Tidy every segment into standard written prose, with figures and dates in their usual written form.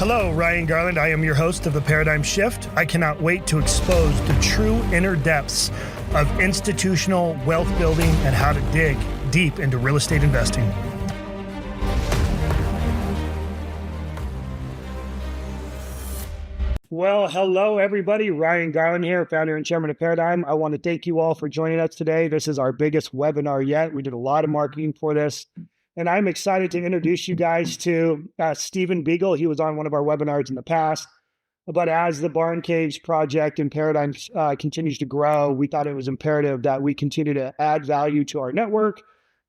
Hello, Ryan Garland. I am your host of The Paradigm Shift. I cannot wait to expose the true inner depths of institutional wealth building and how to dig deep into real estate investing. Well, hello, everybody. Ryan Garland here, founder and chairman of Paradyme. I want to thank you all for joining us today. This is our biggest webinar yet. We did a lot of marketing for this. And I'm excited to introduce you guys to Steven Biegel. He was on one of our webinars in the past. But as the Barn Caves project and Paradigm continues to grow, we thought it was imperative that we continue to add value to our network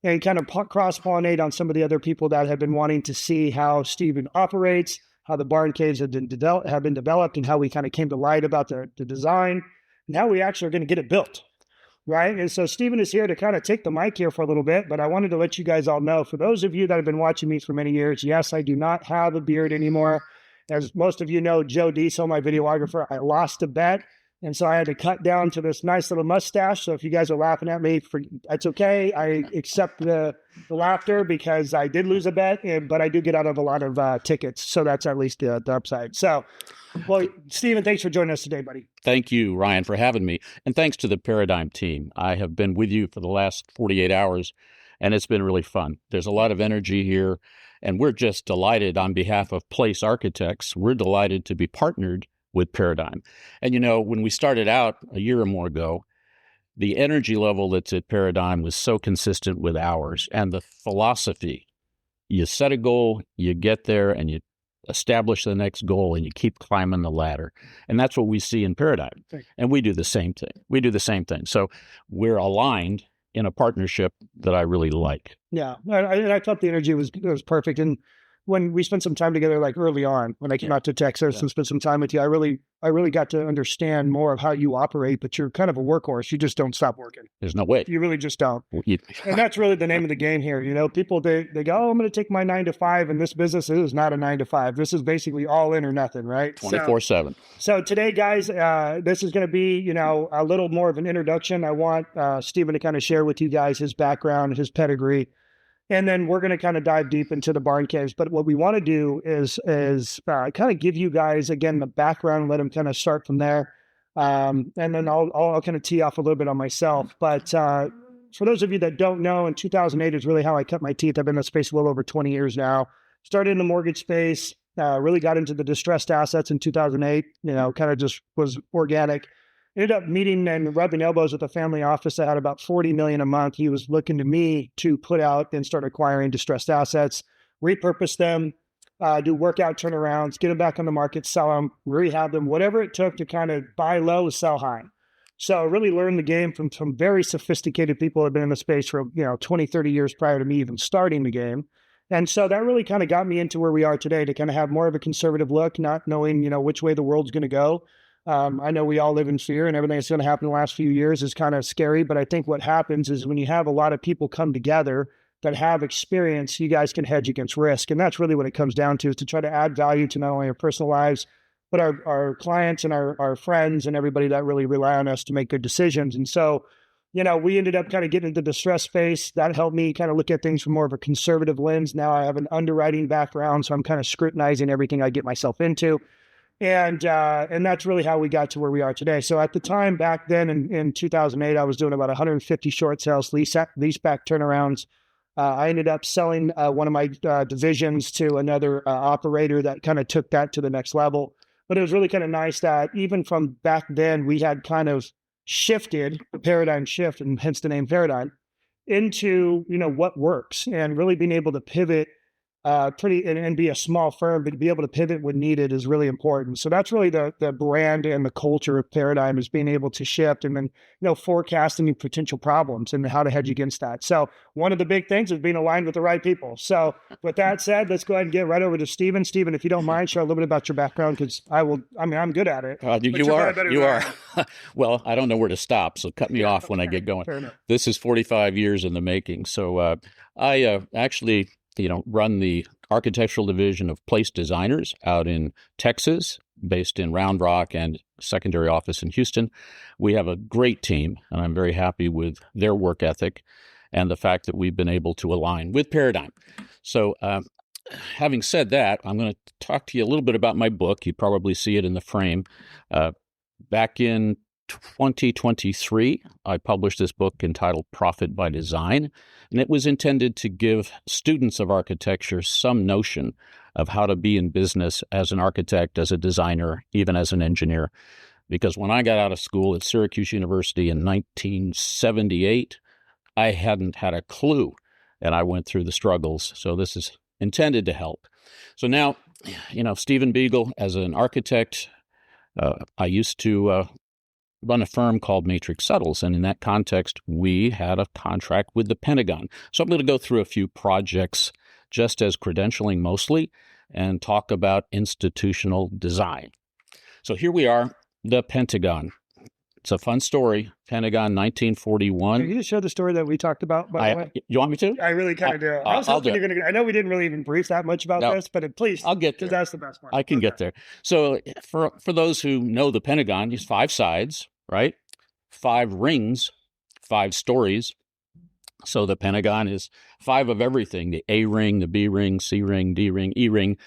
and kind of cross-pollinate on some of the other people that have been wanting to see how Steven operates, how the Barn Caves have been developed, and how we kind of came to light about the design, and how we actually are going to get it built. Right. And so Steven is here to kind of take the mic here for a little bit, but I wanted to let you guys all know, for those of you that have been watching me for many years, yes, I do not have a beard anymore. As most of you know, Joe Diesel, my videographer, I lost a bet. And so I had to cut down to this nice little mustache. So if you guys are laughing at me, that's okay. I accept the laughter because I did lose a bet, but I do get out of a lot of tickets. So that's at least the upside. So, well, Steven, thanks for joining us today, buddy. Thank you, Ryan, for having me. And thanks to the Paradyme team. I have been with you for the last 48 hours, and it's been really fun. There's a lot of energy here, and we're just delighted on behalf of Place Architects. We're delighted to be partnered with Paradyme. And, you know, when we started out a year or more ago, the energy level that's at Paradyme was so consistent with ours. And the philosophy, you set a goal, you get there, and you establish the next goal, and you keep climbing the ladder. And that's what we see in Paradyme. And we do the same thing. So we're aligned in a partnership that I really like. Yeah. And I thought the energy was perfect. And when we spent some time together, like early on, when I came out to Texas and spent some time with you, I really got to understand more of how you operate, but you're kind of a workhorse. You just don't stop working. There's no way. You really just don't. And that's really the name of the game here. You know, people, they go, oh, I'm going to take my 9 to 5, and this business is not a 9 to 5. This is basically all in or nothing, right? 24/7. So today, guys, this is going to be, you know, a little more of an introduction. I want Steven to kind of share with you guys his background, his pedigree. And then we're going to kind of dive deep into the Barn Caves. But what we want to do is kind of give you guys, again, the background, let them kind of start from there. And then I'll kind of tee off a little bit on myself. But for those of you that don't know, in 2008 is really how I cut my teeth. I've been in the space a little over 20 years now. Started in the mortgage space, really got into the distressed assets in 2008, you know, kind of just was organic. Ended up meeting and rubbing elbows with a family office that had about $40 million a month. He was looking to me to put out and start acquiring distressed assets, repurpose them, do workout turnarounds, get them back on the market, sell them, rehab them, whatever it took to kind of buy low, sell high. So I really learned the game from some very sophisticated people who have been in the space for, 20, 30 years prior to me even starting the game. And so that really kind of got me into where we are today, to kind of have more of a conservative look, not knowing, which way the world's going to go. I know we all live in fear, and everything that's going to happen in the last few years is kind of scary. But I think what happens is when you have a lot of people come together that have experience, you guys can hedge against risk. And that's really what it comes down to, is to try to add value to not only our personal lives, but our clients and our friends and everybody that really rely on us to make good decisions. And so, we ended up kind of getting into the distress space. That helped me kind of look at things from more of a conservative lens. Now I have an underwriting background, so I'm kind of scrutinizing everything I get myself into. And that's really how we got to where we are today. So at the time back then in 2008, I was doing about 150 short sales, leaseback turnarounds. I ended up selling one of my divisions to another operator that kind of took that to the next level. But it was really kind of nice that even from back then, we had kind of shifted the paradigm shift, and hence the name Paradyme, into, what works, and really being able to pivot and be a small firm, but to be able to pivot when needed is really important. So that's really the brand and the culture of Paradyme, is being able to shift and then, forecasting potential problems and how to hedge against that. So one of the big things is being aligned with the right people. So with that said, let's go ahead and get right over to Steven. Steven, if you don't mind, share a little bit about your background, because I'm good at it. You are. Well, I don't know where to stop, so cut me off when I get going. This is 45 years in the making. So I actually run the architectural division of Place Designers out in Texas, based in Round Rock, and secondary office in Houston. We have a great team, and I'm very happy with their work ethic and the fact that we've been able to align with Paradyme. So having said that, I'm going to talk to you a little bit about my book. You probably see it in the frame. Back in 2023, I published this book entitled Profit by Design, and it was intended to give students of architecture some notion of how to be in business as an architect, as a designer, even as an engineer. Because when I got out of school at Syracuse University in 1978, I hadn't had a clue, and I went through the struggles. So this is intended to help. So now, Steven Biegel, as an architect, I used to run a firm called Matrix Settles, and in that context, we had a contract with the Pentagon. So I'm going to go through a few projects just as credentialing mostly and talk about institutional design. So here we are, the Pentagon. It's a fun story. Pentagon, 1941. Can you just share the story that we talked about, by the way? You want me to? I really kind of do. I was hoping you're going to. I know we didn't really even brief that much about this, but please, I'll get there. Because that's the best part. I can get there. So for those who know the Pentagon, there's 5 sides, right? 5 rings, 5 stories. So the Pentagon is 5 of everything: the A ring, the B ring, C ring, D ring, E ring,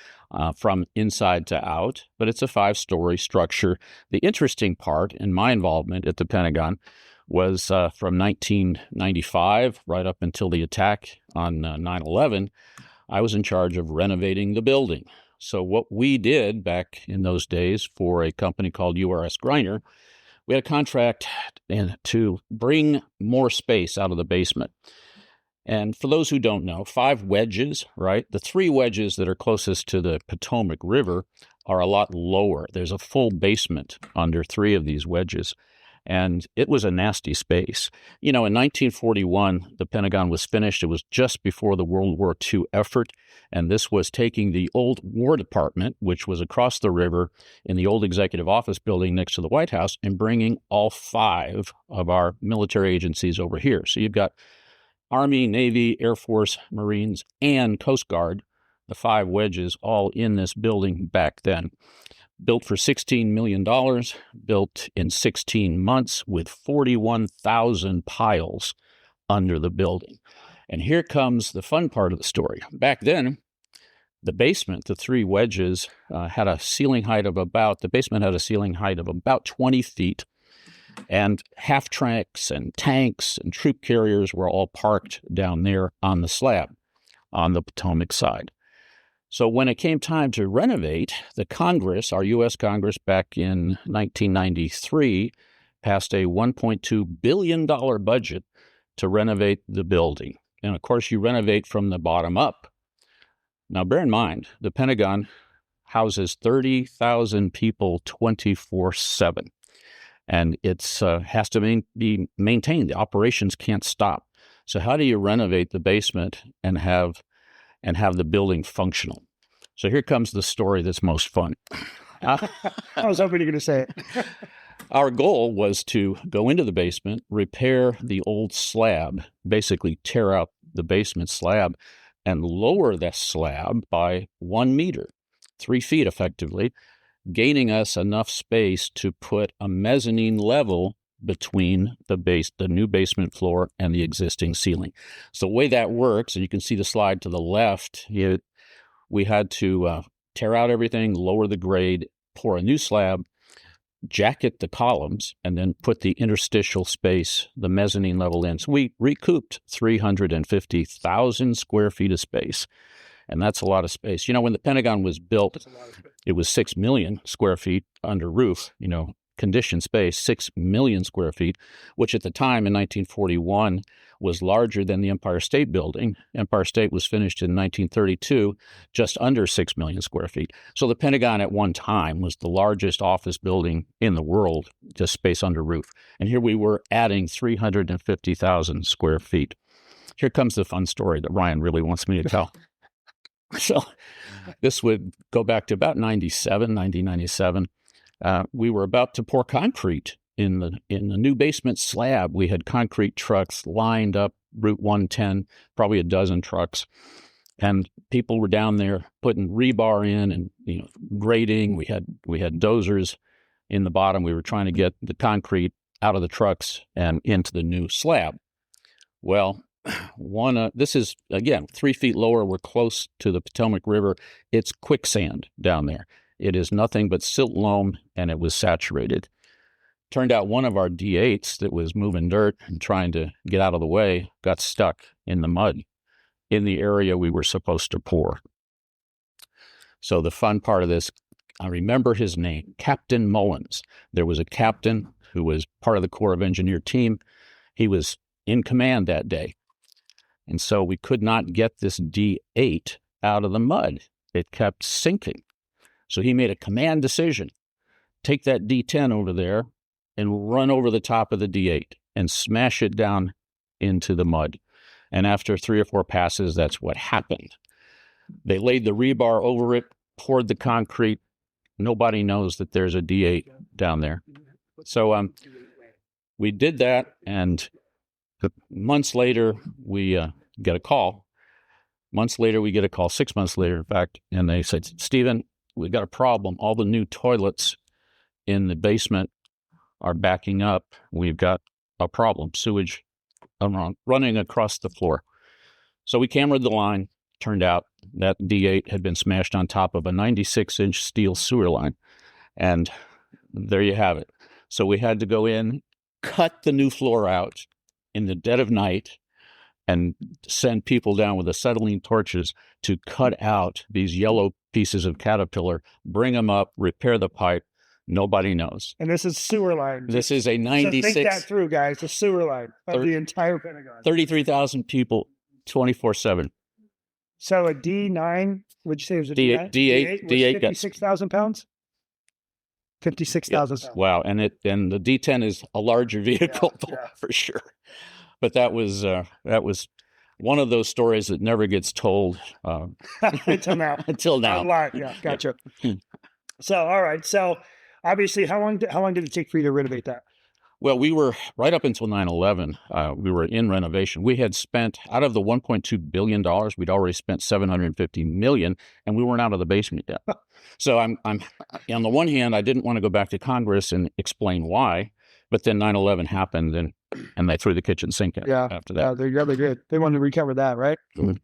from inside to out. But it's a 5-story structure. The interesting part in my involvement at the Pentagon was from 1995 right up until the attack on 9/11, I was in charge of renovating the building. So what we did back in those days for a company called URS Griner, we had a contract to bring more space out of the basement. And for those who don't know, 5 wedges, right? The 3 wedges that are closest to the Potomac River are a lot lower. There's a full basement under 3 of these wedges. And it was a nasty space. In 1941, the Pentagon was finished. It was just before the World War II effort. And this was taking the old War Department, which was across the river in the old executive office building next to the White House, and bringing all 5 of our military agencies over here. So you've got Army, Navy, Air Force, Marines, and Coast Guard, the 5 wedges, all in this building back then. Built for $16 million, built in 16 months with 41,000 piles under the building. And here comes the fun part of the story. Back then, the basement, the 3 wedges, had a ceiling height of about 20 feet. And half tracks and tanks and troop carriers were all parked down there on the slab on the Potomac side. So when it came time to renovate, the Congress, our U.S. Congress back in 1993, passed a $1.2 billion budget to renovate the building. And of course, you renovate from the bottom up. Now, bear in mind, the Pentagon houses 30,000 people 24/7. And it has to be maintained. The operations can't stop. So how do you renovate the basement and have the building functional? So here comes the story that's most fun. I was hoping you were going to say it. Our goal was to go into the basement, repair the old slab, basically tear out the basement slab, and lower that slab by 1 meter, 3 feet effectively, gaining us enough space to put a mezzanine level between the new basement floor and the existing ceiling. So the way that works, and you can see the slide to the left, we had to tear out everything, lower the grade, pour a new slab, jacket the columns, and then put the interstitial space, the mezzanine level in. So we recouped 350,000 square feet of space. And that's a lot of space. When the Pentagon was built, it was 6 million square feet under roof, conditioned space, 6 million square feet, which at the time in 1941 was larger than the Empire State Building. Empire State was finished in 1932, just under 6 million square feet. So the Pentagon at one time was the largest office building in the world, just space under roof. And here we were adding 350,000 square feet. Here comes the fun story that Ryan really wants me to tell. So this would go back to about 1997. We were about to pour concrete in the new basement slab. We had concrete trucks lined up Route 110, probably a dozen trucks, and people were down there putting rebar in and grading. We had dozers in the bottom. We were trying to get the concrete out of the trucks and into the new slab. Well, this is, again, 3 feet lower. We're close to the Potomac River. It's quicksand down there. It is nothing but silt loam, and it was saturated. Turned out one of our D8s that was moving dirt and trying to get out of the way got stuck in the mud in the area we were supposed to pour. So the fun part of this, I remember his name, Captain Mullins. There was a captain who was part of the Corps of Engineer team. He was in command that day. And so we could not get this D8 out of the mud. It kept sinking. So he made a command decision. Take that D10 over there and run over the top of the D8 and smash it down into the mud. And after 3 or 4 passes, that's what happened. They laid the rebar over it, poured the concrete. Nobody knows that there's a D8 down there. So we did that, and months later, we get a call. 6 months later, in fact, and they said, Steven, we got a problem. All the new toilets in the basement are backing up. We've got a problem, sewage running across the floor. So we cameraed the line. Turned out that D8 had been smashed on top of a 96-inch steel sewer line. And there you have it. So we had to go in, cut the new floor out in the dead of night, and send people down with acetylene torches to cut out these yellow pieces of Caterpillar, bring them up, repair the pipe. Nobody knows. And this is sewer line. This is a 96... So think that through, guys. The sewer line of the entire Pentagon. 33,000 people, 24/7. So a D9, would you say it was a D8? D8 56,000 pounds? 56,000 pounds. Wow. And the D10 is a larger vehicle for sure. But that was one of those stories that never gets told until now. Until now. Yeah, gotcha. So, all right. So, obviously, how long did it take for you to renovate that? Well, we were right up until 9/11. We were in renovation. We had spent out of the $1.2 billion, we'd already spent $750 million, and we weren't out of the basement yet. So I'm on the one hand, I didn't want to go back to Congress and explain why, but then 9/11 happened, and they threw the kitchen sink at after that. Yeah, they really did. They wanted to recover that, right? Mm-hmm.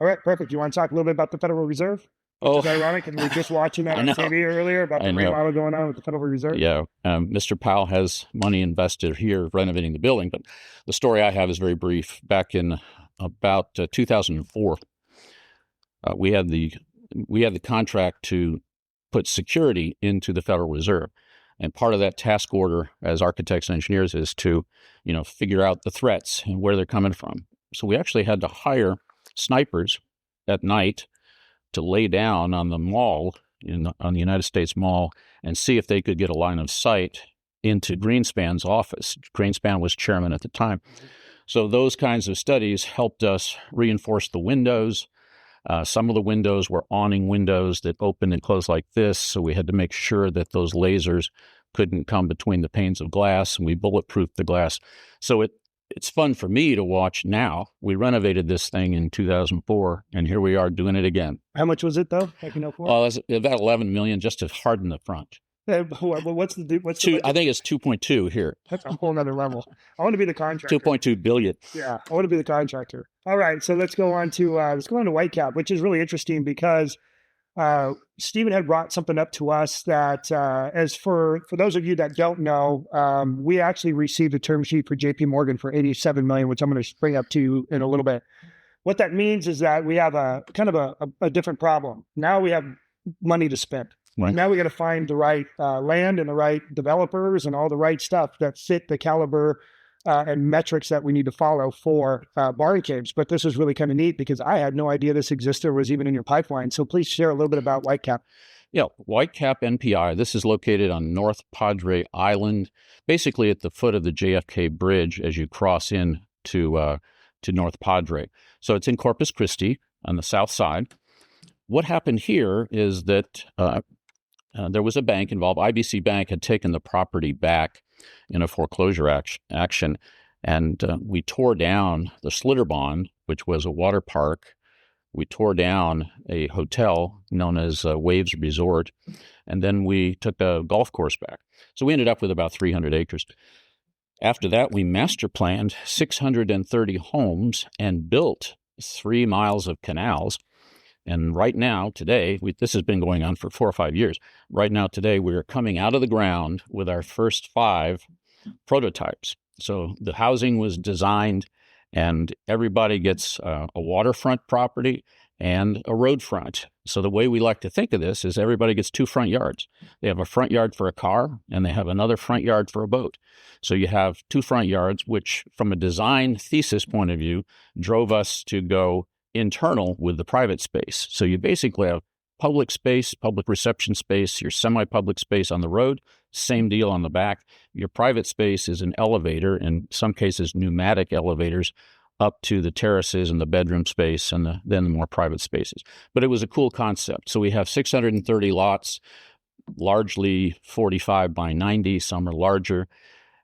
All right, perfect. You want to talk a little bit about the Federal Reserve? It's ironic, and we were just watching that on TV earlier about the remodel going on with the Federal Reserve. Yeah, Mr. Powell has money invested here renovating the building, but the story I have is very brief. Back in about 2004, we had the contract to put security into the Federal Reserve, and part of that task order as architects and engineers is to, figure out the threats and where they're coming from. So we actually had to hire snipers at night to lay down on the mall, on the United States Mall, and see if they could get a line of sight into Greenspan's office. Greenspan was chairman at the time. So those kinds of studies helped us reinforce the windows. Some of the windows were awning windows that opened and closed like this, so we had to make sure that those lasers couldn't come between the panes of glass, and we bulletproofed the glass. So it's fun for me to watch now. We renovated this thing in 2004, and here we are doing it again. How much was it, though? It was about $11 million just to harden the front. What's the I think it's 2.2 here. That's a whole nother level. I want to be the contractor. 2.2 billion. Yeah, I want to be the contractor. All right, so let's go on to WhiteCap, which is really interesting because Steven had brought something up to us that, as for those of you that don't know, we actually received a term sheet for JP Morgan for $87 million, which I'm going to bring up to you in a little bit. What that means is that we have a kind of a different problem. Now we have money to spend. Right. Now we got to find the right land and the right developers and all the right stuff that fit the caliber and metrics that we need to follow for barn caves. But this is really kind of neat because I had no idea this existed or was even in your pipeline. So please share a little bit about WhiteCap. Yeah, WhiteCap NPI. This is located on North Padre Island, basically at the foot of the JFK Bridge as you cross in to North Padre. So it's in Corpus Christi on the south side. What happened here is that there was a bank involved. IBC Bank had taken the property back in a foreclosure action, and we tore down the Slitterbahn, which was a water park. We tore down a hotel known as Waves Resort, and then we took a golf course back. So we ended up with about 300 acres. After that, we master planned 630 homes and built 3 miles of canals. And right now, today, this has been going on for 4 or 5 years. Right now, today, we are coming out of the ground with our first 5 prototypes. So the housing was designed, and everybody gets a waterfront property and a road front. So the way we like to think of this is everybody gets 2 front yards. They have a front yard for a car, and they have another front yard for a boat. So you have 2 front yards, which from a design thesis point of view, drove us to go internal with the private space. So you basically have public space, public reception space, your semi-public space on the road, same deal on the back. Your private space is an elevator, in some cases pneumatic elevators, up to the terraces and the bedroom space and then the more private spaces. But it was a cool concept. So we have 630 lots, largely 45 by 90, some are larger.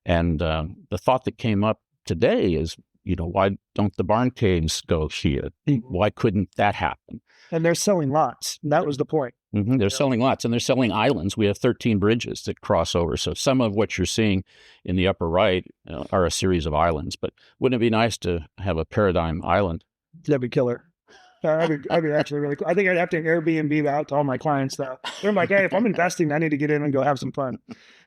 And the thought that came up today is, why don't the barn caves go here? Why couldn't that happen? And they're selling lots. That was the point. Mm-hmm. They're selling lots, and they're selling islands. We have 13 bridges that cross over. So some of what you're seeing in the upper right are a series of islands. But wouldn't it be nice to have a Paradyme island? That'd be killer. That'd be actually really cool. I think I'd have to Airbnb out to all my clients, though. They're like, hey, if I'm investing, I need to get in and go have some fun.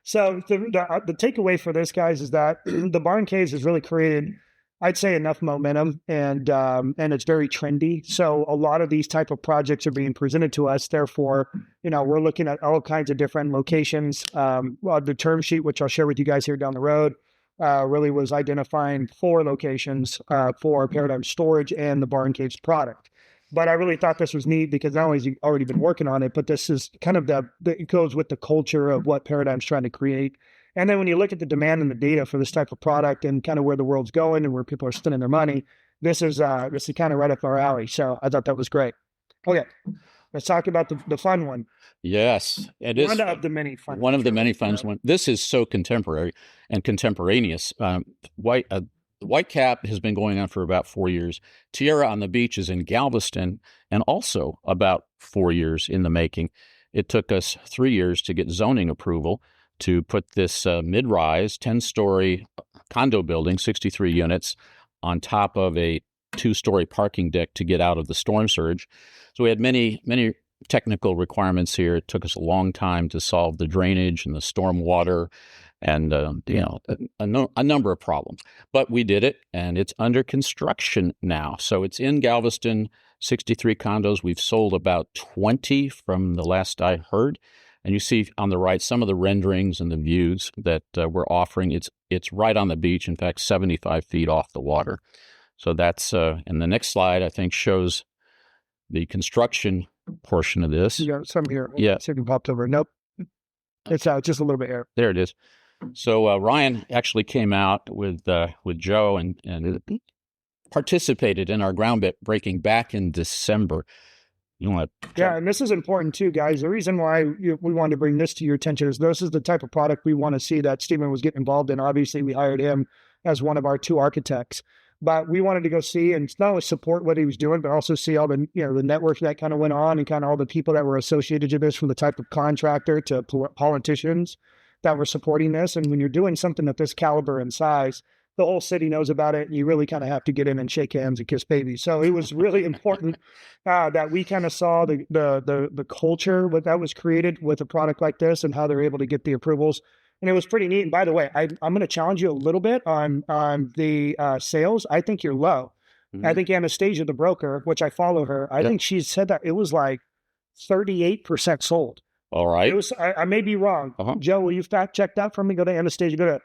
So the takeaway for this, guys, is that the barn caves has really created, I'd say, enough momentum, and it's very trendy. So a lot of these type of projects are being presented to us. Therefore, we're looking at all kinds of different locations. The term sheet, which I'll share with you guys here down the road, really was identifying 4 locations for Paradyme Storage and the Barn Caves product. But I really thought this was neat because not only has he already been working on it, but this is kind of it goes with the culture of what Paradyme's trying to create. And then when you look at the demand and the data for this type of product and kind of where the world's going and where people are spending their money, this is kind of right up our alley. So I thought that was great. Okay, let's talk about the fun one. Yes, it is one of the many fun. One of the many fun ones. This is so contemporary and contemporaneous. WhiteCap has been going on for about 4 years. Tiara on the Beach is in Galveston, and also about 4 years in the making. It took us 3 years to get zoning approval to put this mid-rise 10-story condo building, 63 units, on top of a 2-story parking deck to get out of the storm surge. So we had many technical requirements here. It took us a long time to solve the drainage and the storm water and a number of problems. But we did it, and it's under construction now. So it's in Galveston, 63 condos. We've sold about 20 from the last I heard. And you see on the right some of the renderings and the views that we're offering. It's right on the beach, in fact, 75 feet off the water. So that's, and the next slide, I think, shows the construction portion of this. You got some here. Yeah. See if it popped over. Nope. It's out just a little bit here. There it is. So Ryan actually came out with Joe and participated in our groundbreaking back in December. Yeah, and this is important too, guys. The reason why we wanted to bring this to your attention is this is the type of product we want to see that Steven was getting involved in. Obviously, we hired him as one of our 2 architects, but we wanted to go see and not only support what he was doing, but also see all the the network that kind of went on and kind of all the people that were associated to this, from the type of contractor to politicians that were supporting this. And when you're doing something of this caliber and size, the whole city knows about it, and you really kind of have to get in and shake hands and kiss babies. So it was really important that we kind of saw the culture that was created with a product like this and how they're able to get the approvals. And it was pretty neat. And by the way, I'm going to challenge you a little bit on the sales. I think you're low. Mm-hmm. I think Anastasia, the broker, which I follow her, I think she said that it was like 38% sold. All right. It was. I may be wrong. Uh-huh. Joe, will you fact check that for me? Go to Anastasia. Go to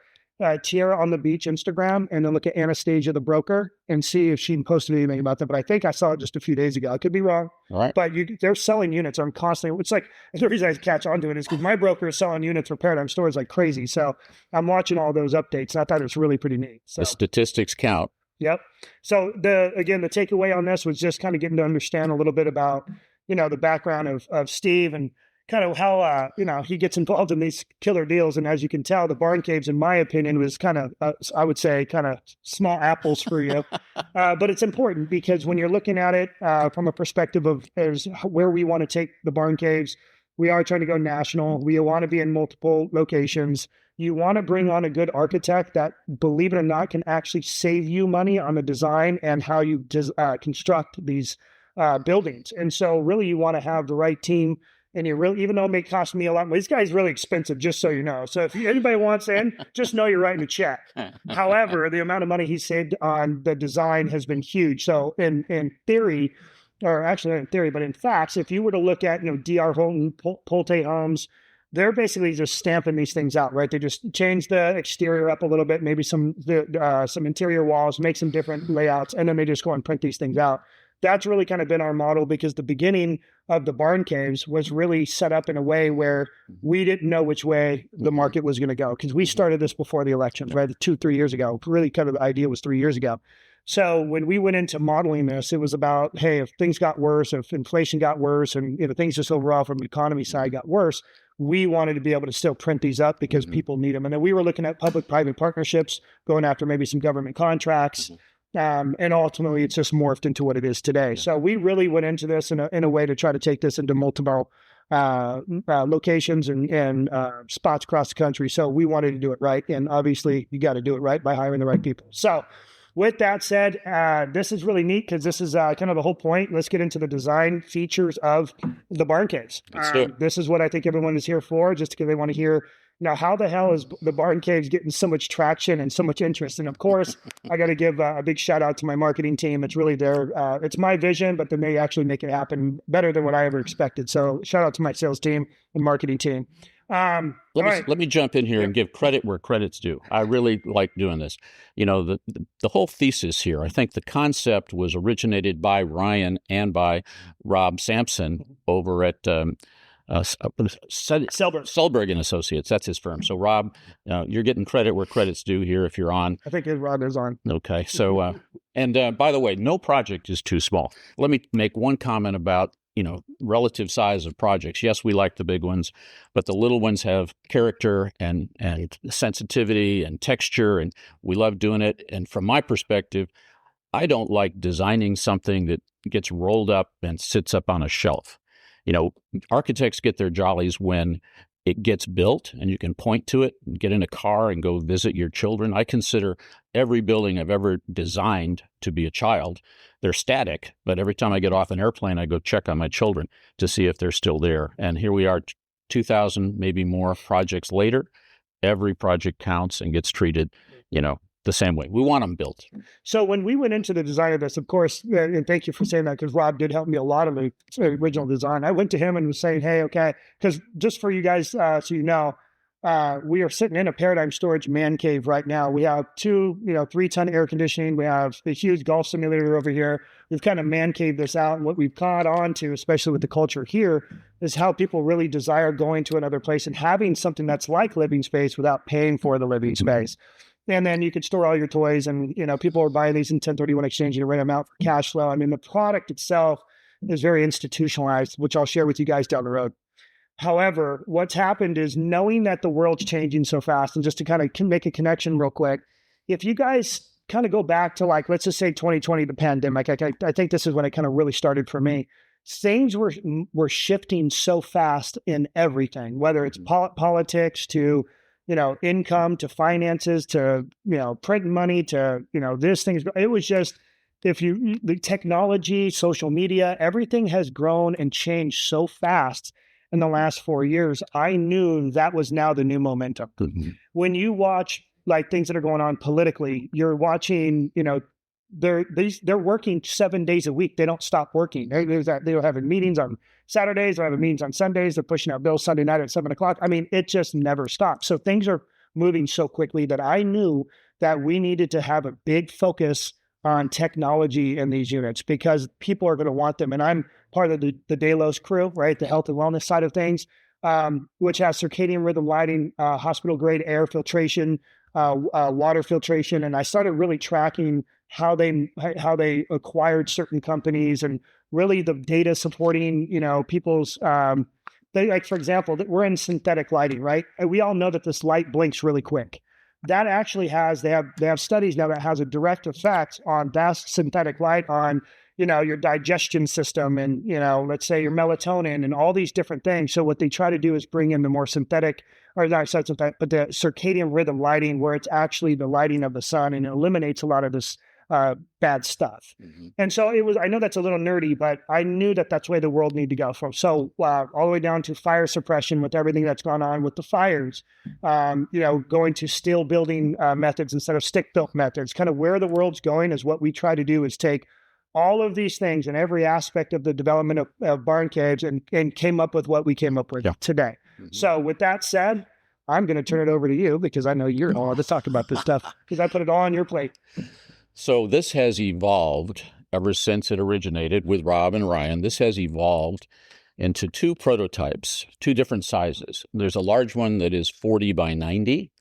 Tiara on the Beach Instagram, and then look at Anastasia the broker and see if she posted anything about that. But I think I saw it just a few days ago. I could be wrong. All right. But they're selling units. I'm constantly. It's like the reason I catch on to it is because my broker is selling units for Paradyme stores like crazy. So I'm watching all those updates, and I thought it was really pretty neat. So the statistics count. Yep. So the takeaway on this was just kind of getting to understand a little bit about the background of Steve and kind of how, he gets involved in these killer deals. And as you can tell, the Barn Caves, in my opinion, was kind of, I would say, kind of small apples for you. But it's important because when you're looking at it from a perspective of where we want to take the Barn Caves, We are trying to go national. We want to be in multiple locations. You want to bring on a good architect that, believe it or not, can actually save you money on the design and how you construct these buildings. And so really you want to have the right team. And you really, even though it may cost me a lot, this guy's really expensive, just so you know. So if anybody wants in, just know you're writing a check. However, the amount of money he saved on the design has been huge. So in theory, or actually not in theory, but in facts, if you were to look at, D.R. Horton, Pulte Homes, they're basically just stamping these things out, right? They just change the exterior up a little bit, maybe some interior walls, make some different layouts, and then they just go and print these things out. That's really kind of been our model, because the beginning of the barn caves was really set up in a way where we didn't know which way the market was going to go, because we started this before the elections, right? 2-3 years ago. Really kind of the idea was 3 years ago. So when we went into modeling this, it was about, hey, if things got worse, if inflation got worse, and things just overall from the economy side got worse, we wanted to be able to still print these up because people need them. And then we were looking at public-private partnerships, going after maybe some government contracts. And ultimately, it's just morphed into what it is today. So we really went into this in a way to try to take this into multiple locations and spots across the country. So we wanted to do it right. And obviously, you got to do it right by hiring the right people. So with that said, this is really neat, because this is kind of the whole point. Let's get into the design features of the barn caves. This is what I think everyone is here for, just because they want to hear, how the hell is the barn caves getting so much traction and so much interest? And of course, I got to give a big shout out to my marketing team. It's really it's my vision, but then they actually make it happen better than what I ever expected. So shout out to my sales team and marketing team. Let me jump in here and give credit where credit's due. I really like doing this. The whole thesis here, I think the concept was originated by Ryan and by Rob Sampson over at Selberg and Associates. That's his firm. So Rob, you're getting credit where credit's due here if you're on. I think Rob is on. Okay. So, and by the way, no project is too small. Let me make one comment about relative size of projects. Yes, we like the big ones, but the little ones have character and sensitivity and texture, and we love doing it. And from my perspective, I don't like designing something that gets rolled up and sits up on a shelf. Architects get their jollies when it gets built and you can point to it and get in a car and go visit your children. I consider every building I've ever designed to be a child. They're static, but every time I get off an airplane, I go check on my children to see if they're still there. And here we are, 2,000, maybe more projects later. Every project counts and gets treated, the same way. We want them built. So when we went into the design of this, of course, and thank you for saying that, because Rob did help me a lot of the original design. I went to him and was saying, hey, okay, because just for you guys, so we are sitting in a Paradyme storage man cave right now. We have 3-ton air conditioning. We have a huge golf simulator over here. We've kind of man caved this out. And what we've caught on to, especially with the culture here, is how people really desire going to another place and having something that's like living space without paying for the living space. And then you could store all your toys, and, people are buying these in 1031 exchange and rent them out for cash flow. I mean, the product itself is very institutionalized, which I'll share with you guys down the road. However, what's happened is, knowing that the world's changing so fast, and just to kind of make a connection real quick, if you guys kind of go back to, like, let's just say 2020, the pandemic, I think this is when it kind of really started for me. Things were shifting so fast in everything, whether it's politics to income, to finances, to, printing money, to, this thing. It was just, the technology, social media, everything has grown and changed so fast in the last 4 years. I knew that was now the new momentum. Mm-hmm. When you watch like things that are going on politically, you're watching, they're working 7 days a week. They don't stop working. They're having meetings on Saturdays. They're having meetings on Sundays. They're pushing out bills Sunday night at 7:00. I mean, it just never stops. So things are moving so quickly that I knew that we needed to have a big focus on technology in these units, because people are going to want them. And I'm part of the Delos crew, right? The health and wellness side of things, which has circadian rhythm lighting, hospital grade air filtration, water filtration. And I started really tracking how they acquired certain companies, and really the data supporting, people's, like, for example, we're in synthetic lighting, right? We all know that this light blinks really quick. That actually they have studies now that has a direct effect on that synthetic light on, your digestion system and, let's say your melatonin and all these different things. So what they try to do is bring in the more synthetic, or not synthetic, but the circadian rhythm lighting, where it's actually the lighting of the sun, and it eliminates a lot of this bad stuff. Mm-hmm. And so I know that's a little nerdy, but I knew that that's where the world needed to go from. So all the way down to fire suppression with everything that's gone on with the fires, going to steel building methods instead of stick built methods. Kind of where the world's going is what we try to do, is take all of these things and every aspect of the development of barn caves and came up with what we came up with today. Mm-hmm. So with that said, I'm going to turn it over to you, because I know you're all to talk about this stuff, because I put it all on your plate. So this has evolved ever since it originated with Rob and Ryan. This has evolved into two prototypes, two different sizes. There's a large one that is 40 by 90.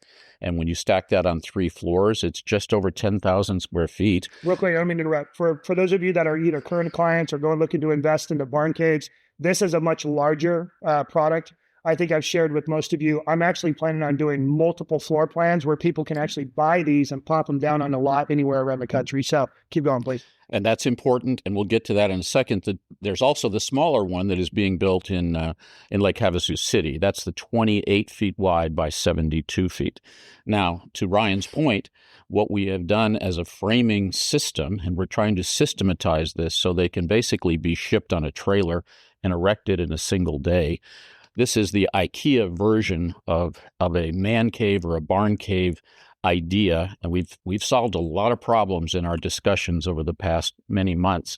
And when you stack that on 3 floors, it's just over 10,000 square feet. Real quick, I don't mean to interrupt. For those of you that are either current clients or looking to invest into barn caves, this is a much larger product. I think I've shared with most of you, I'm actually planning on doing multiple floor plans where people can actually buy these and pop them down on a lot anywhere around the country. So keep going, please. And that's important, and we'll get to that in a second. There's also the smaller one that is being built in Lake Havasu City. That's the 28 feet wide by 72 feet. Now, to Ryan's point, what we have done as a framing system, and we're trying to systematize this so they can basically be shipped on a trailer and erected in a single day. This is the IKEA version of a man cave or a barn cave idea, and we've solved a lot of problems in our discussions over the past many months.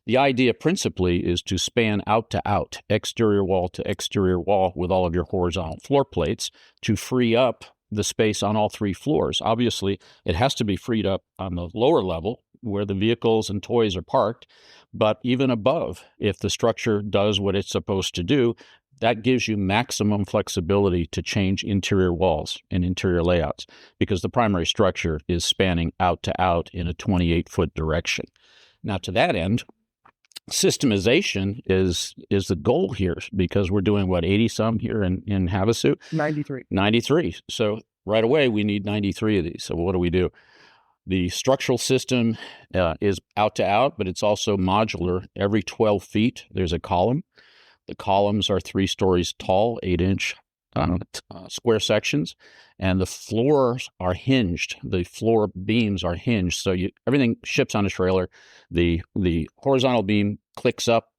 The idea principally is to span out to out, exterior wall to exterior wall, with all of your horizontal floor plates to free up the space on all 3 floors. Obviously, it has to be freed up on the lower level where the vehicles and toys are parked, but even above, if the structure does what it's supposed to do, that gives you maximum flexibility to change interior walls and interior layouts, because the primary structure is spanning out to out in a 28-foot direction. Now, to that end, systemization is the goal here, because we're doing, 80-some here in Havasu? 93. 93. So right away, we need 93 of these. So what do? The structural system is out to out, but it's also modular. Every 12 feet, there's a column. The columns are 3 stories tall, 8-inch square sections, and the floors are hinged. The floor beams are hinged, so everything ships on a trailer. The horizontal beam clicks up,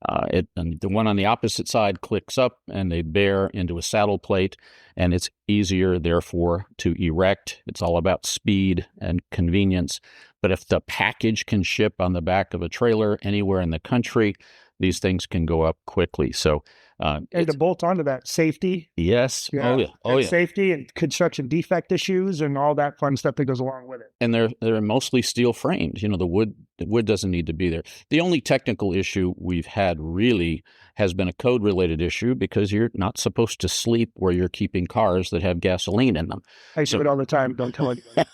and the one on the opposite side clicks up, and they bear into a saddle plate, and it's easier, therefore, to erect. It's all about speed and convenience. But if the package can ship on the back of a trailer anywhere in the country, these things can go up quickly. So, and to bolt onto that, safety. Yes. Yeah. Oh yeah. Safety and construction defect issues and all that fun stuff that goes along with it. And they're mostly steel framed. The wood doesn't need to be there. The only technical issue we've had really has been a code related issue, because you're not supposed to sleep where you're keeping cars that have gasoline in them. I do it all the time. Don't tell anybody.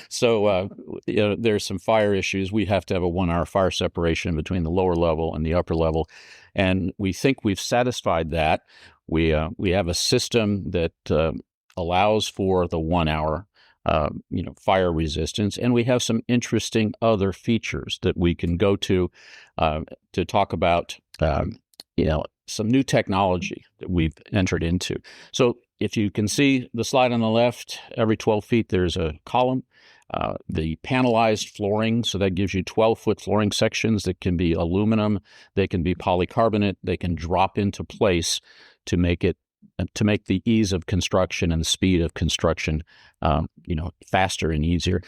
So there's some fire issues. We have to have a 1-hour fire separation between the lower level and the upper level, and we think we've satisfied that. We have a system that allows for the 1 hour fire resistance, and we have some interesting other features that we can go to talk about some new technology that we've entered into. So if you can see the slide on the left, every 12 feet there's a column. The panelized flooring, so that gives you 12-foot flooring sections that can be aluminum, they can be polycarbonate, they can drop into place to make the ease of construction and the speed of construction, faster and easier.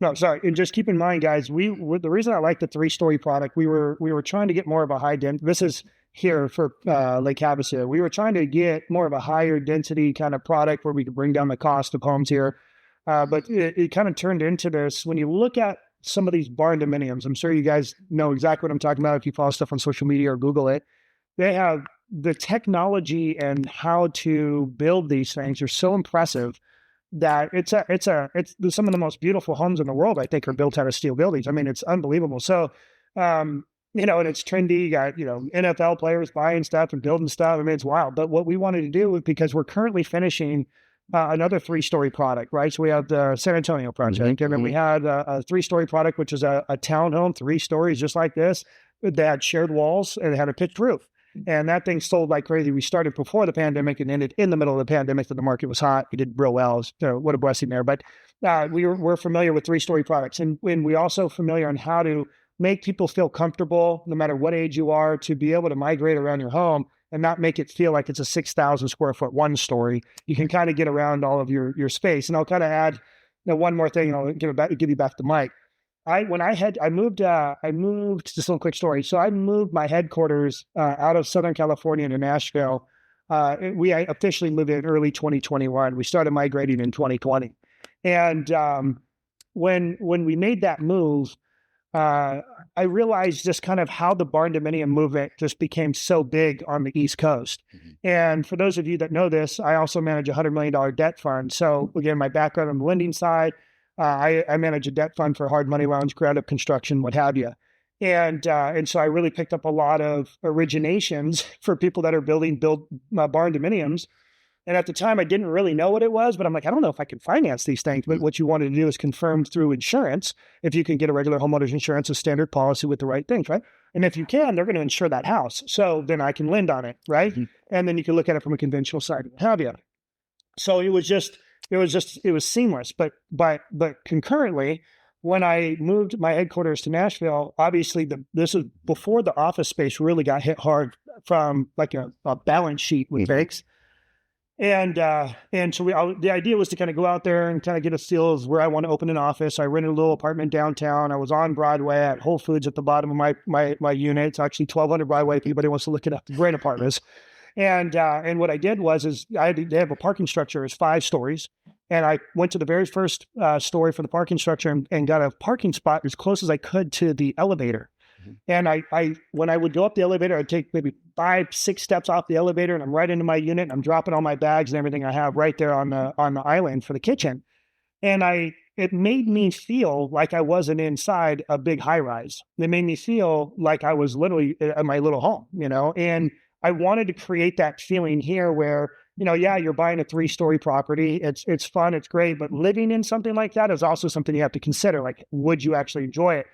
No, sorry. And just keep in mind, guys, the reason I like the 3-story product, we were trying to get more of a high density. This is here for Lake Havasu. We were trying to get more of a higher density kind of product where we could bring down the cost of homes here. But it kind of turned into this. When you look at some of these barn dominiums, I'm sure you guys know exactly what I'm talking about if you follow stuff on social media or Google it. They have the technology and how to build these things are so impressive that it's some of the most beautiful homes in the world, I think, are built out of steel buildings. I mean, it's unbelievable. So, and it's trendy. You got, NFL players buying stuff and building stuff. I mean, it's wild. But what we wanted to do, because we're currently finishing another 3-story product, right? So we have the San Antonio project, and then we had a 3-story product, which is a townhome, 3 stories, just like this. They had shared walls and it had a pitched roof. And that thing sold like crazy. We started before the pandemic and ended in the middle of the pandemic, so the market was hot. We did real well. So what a blessing there. But we're familiar with 3-story products. And we also familiar on how to make people feel comfortable, no matter what age you are, to be able to migrate around your home and not make it feel like it's a 6,000 square foot 1-story. You can kind of get around all of your space. And I'll kind of add one more thing, and I'll give you back the mic. I moved, just a little quick story. So I moved my headquarters out of Southern California to Nashville. I officially moved in early 2021. We started migrating in 2020. And when we made that move, I realized just kind of how the barn dominium movement just became so big on the East Coast. And for those of you that know this, I also manage a $100 million debt fund. So again, my background on the lending side, I manage a debt fund for hard money loans, ground up construction, what have you. And so I really picked up a lot of originations for people that are build barn dominiums. And at the time, I didn't really know what it was, but I'm like, I don't know if I can finance these things. But what you wanted to do is confirm through insurance, if you can get a regular homeowner's insurance, a standard policy with the right things, right? And if you can, they're going to insure that house. So then I can lend on it, right? And then you can look at it from a conventional side, what have you. So it was seamless. But concurrently, when I moved my headquarters to Nashville, obviously this was before the office space really got hit hard from like a balance sheet with banks. And so the idea was to kind of go out there and kind of get a feel of where I want to open an office. I rented a little apartment downtown. I was on Broadway at Whole Foods at the bottom of my unit. It's actually 1200 Broadway if anybody wants to look it up. Great apartments. And what I did was they have a parking structure. It's 5 stories. And I went to the very first story for the parking structure and got a parking spot as close as I could to the elevator. And when I would go up the elevator, I'd take maybe 5-6 steps off the elevator, and I'm right into my unit. And I'm dropping all my bags and everything I have right there on the island for the kitchen. And it made me feel like I wasn't inside a big high rise. It made me feel like I was literally at my little home, And I wanted to create that feeling here where, you're buying a 3-story property. It's fun, it's great, but living in something like that is also something you have to consider. Like, would you actually enjoy it?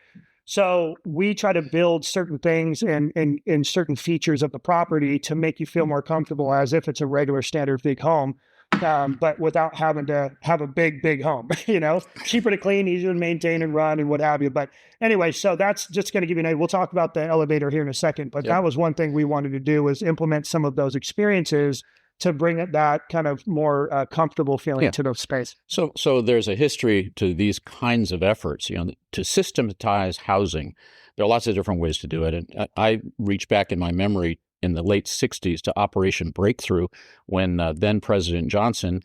So we try to build certain things and certain features of the property to make you feel more comfortable as if it's a regular standard big home, but without having to have a big home, cheaper to clean, easier to maintain and run and what have you. But anyway, so that's just going to give you we'll talk about the elevator here in a second, but that was one thing we wanted to do, was implement some of those experiences to bring it that kind of more comfortable feeling to the space. So there's a history to these kinds of efforts, to systematize housing. There are lots of different ways to do it. And I reach back in my memory in the late 60s to Operation Breakthrough, when then President Johnson,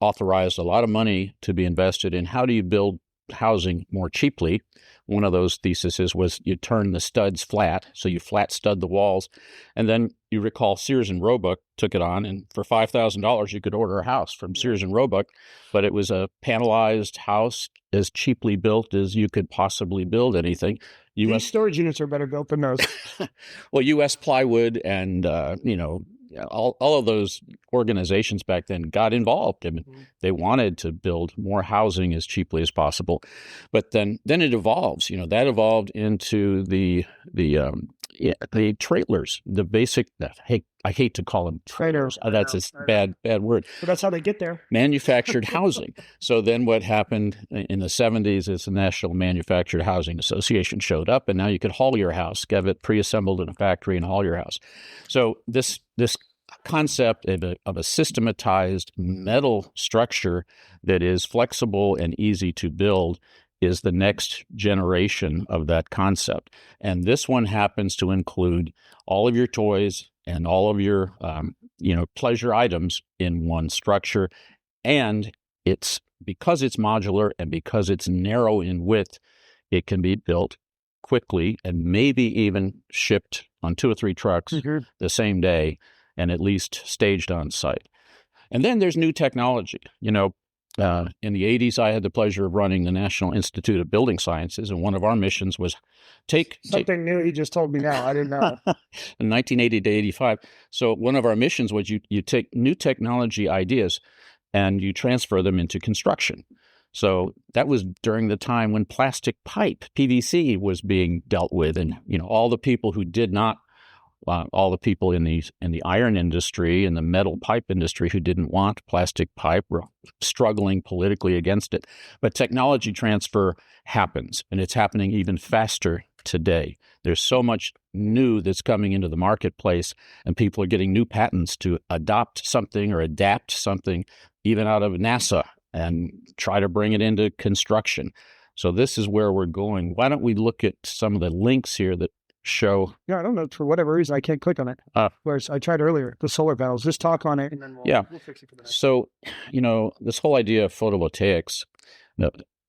authorized a lot of money to be invested in how do you build housing more cheaply. One of those theses was you turn the studs flat, so you flat stud the walls. And then you recall Sears and Roebuck took it on, and for $5,000 you could order a house from Sears and Roebuck, but it was a panelized house, as cheaply built as you could possibly build anything. These storage units are better built than those. Well, U.S. Plywood and, all of those organizations back then got involved. I mean, they wanted to build more housing as cheaply as possible. But then it evolves. That evolved into the trailers, the basic. I hate to call them trailers. That's a bad word. But that's how they get there. Manufactured housing. So then what happened in the 70s is the National Manufactured Housing Association showed up, and now you could haul your house, have it pre-assembled in a factory and haul your house. So this concept of a systematized metal structure that is flexible and easy to build is the next generation of that concept. And this one happens to include all of your toys and all of your, pleasure items in one structure. And because it's modular and because it's narrow in width, it can be built quickly and maybe even shipped on 2 or 3 trucks the same day and at least staged on site. And then there's new technology. In the 80s, I had the pleasure of running the National Institute of Building Sciences, and one of our missions was something new. He just told me now. I didn't know. In 1980 to 85. So one of our missions was you take new technology ideas, and you transfer them into construction. So that was during the time when plastic pipe, PVC, was being dealt with. And, all the people who did not, all the people in the iron industry and the metal pipe industry who didn't want plastic pipe were struggling politically against it. But technology transfer happens, and it's happening even faster today. There's so much new that's coming into the marketplace, and people are getting new patents to adopt something or adapt something, even out of NASA, and try to bring it into construction. So this is where we're going. Why don't we look at some of the links here that show? Yeah, I don't know. For whatever reason, I can't click on it. Whereas I tried earlier, the solar panels. Just talk on it, and then we'll fix it for the next. So, this whole idea of photovoltaics,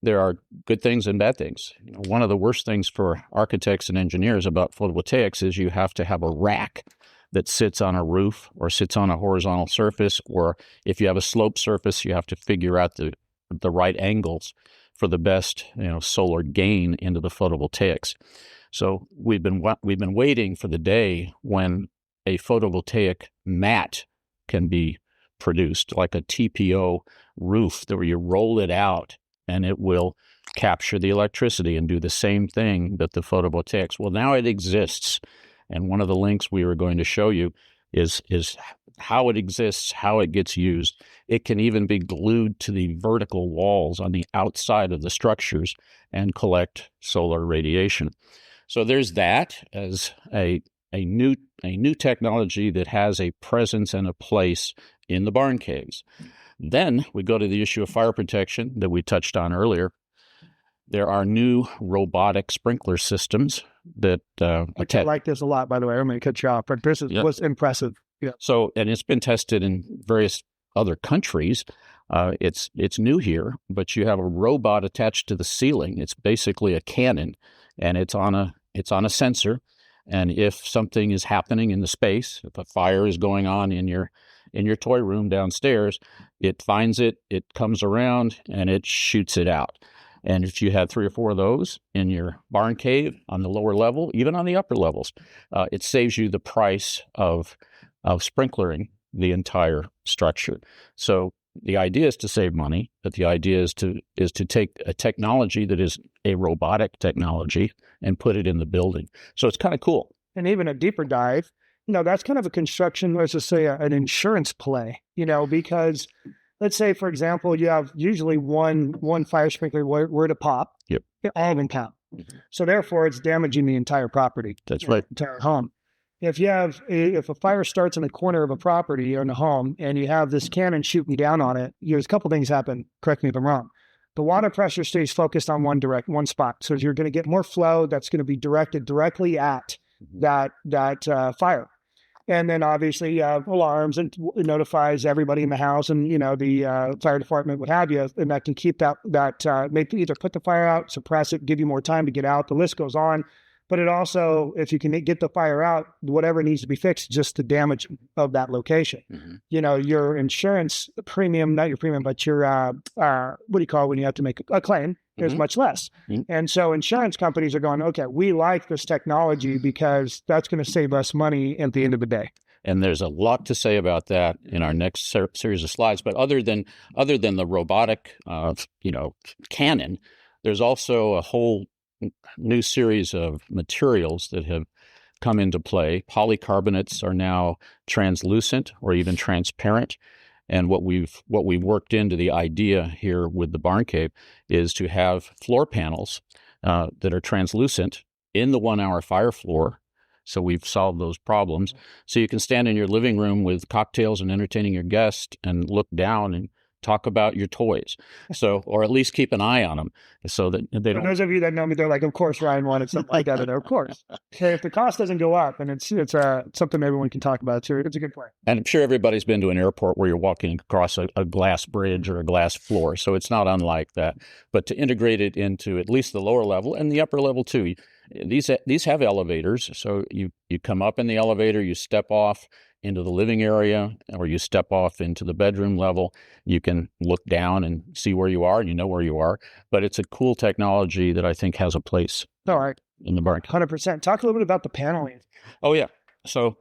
there are good things and bad things. One of the worst things for architects and engineers about photovoltaics is you have to have a rack that sits on a roof or sits on a horizontal surface, or if you have a sloped surface, you have to figure out the right angles for the best solar gain into the photovoltaics. So we've been waiting for the day when a photovoltaic mat can be produced, like a TPO roof, where you roll it out and it will capture the electricity and do the same thing that the photovoltaics. Well, now it exists. And one of the links we were going to show you is how it exists, how it gets used. It can even be glued to the vertical walls on the outside of the structures and collect solar radiation. So there's that as a new technology that has a presence and a place in the barn caves. Then we go to the issue of fire protection that we touched on earlier. There are new robotic sprinkler systems that I like this a lot, by the way. I'm going to cut you off, but this was impressive. Yeah. So, and it's been tested in various other countries. It's new here, but you have a robot attached to the ceiling. It's basically a cannon, and it's on a sensor. And if something is happening in the space, if a fire is going on in your toy room downstairs, it finds it, it comes around, and it shoots it out. And if you had 3 or 4 of those in your barn cave on the lower level, even on the upper levels, it saves you the price of sprinklering the entire structure. So the idea is to save money, but the idea is to take a technology that is a robotic technology and put it in the building. So it's kind of cool. And even a deeper dive, that's kind of a construction, let's just say an insurance play, because let's say, for example, you have usually one fire sprinkler were to pop, Yep. All of them count. Mm-hmm. So therefore, it's damaging the entire property. That's right. Entire home. If a fire starts in the corner of a property or in a home, and you have this cannon shooting down on it, there's a couple things happen. Correct me if I'm wrong. The water pressure stays focused on one spot, so you're going to get more flow that's going to be directed directly at that fire. And then obviously you have alarms, and it notifies everybody in the house, and the fire department, what have you, and that can keep that maybe either put the fire out, suppress it, give you more time to get out. The list goes on. But it also, if you can get the fire out, whatever needs to be fixed, just the damage of that location. Mm-hmm. Your insurance premium, not your premium, but your, what do you call it when you have to make a claim, is much less. Mm-hmm. And so insurance companies are going, okay, we like this technology because that's going to save us money at the end of the day. And there's a lot to say about that in our next series of slides. But other than the robotic, cannon, there's also a whole new series of materials that have come into play. Polycarbonates are now translucent or even transparent. And what we've worked into the idea here with the barn cave is to have floor panels that are translucent in the 1-hour fire floor. So we've solved those problems. So you can stand in your living room with cocktails and entertaining your guests and look down and talk about your toys. So, or at least keep an eye on them so that they don't. For those of you that know me, they're like, of course, Ryan wanted something like that. Of course. Okay, if the cost doesn't go up, and it's something everyone can talk about, it's a good point. And I'm sure everybody's been to an airport where you're walking across a glass bridge or a glass floor. So it's not unlike that. But to integrate it into at least the lower level and the upper level too. These have elevators. So you come up in the elevator, you step off into the living area, or you step off into the bedroom level. You can look down and see where you are, and you know where you are. But it's a cool technology that I think has a place All right. in the barn. 100%. Talk a little bit about the paneling. Oh, yeah. So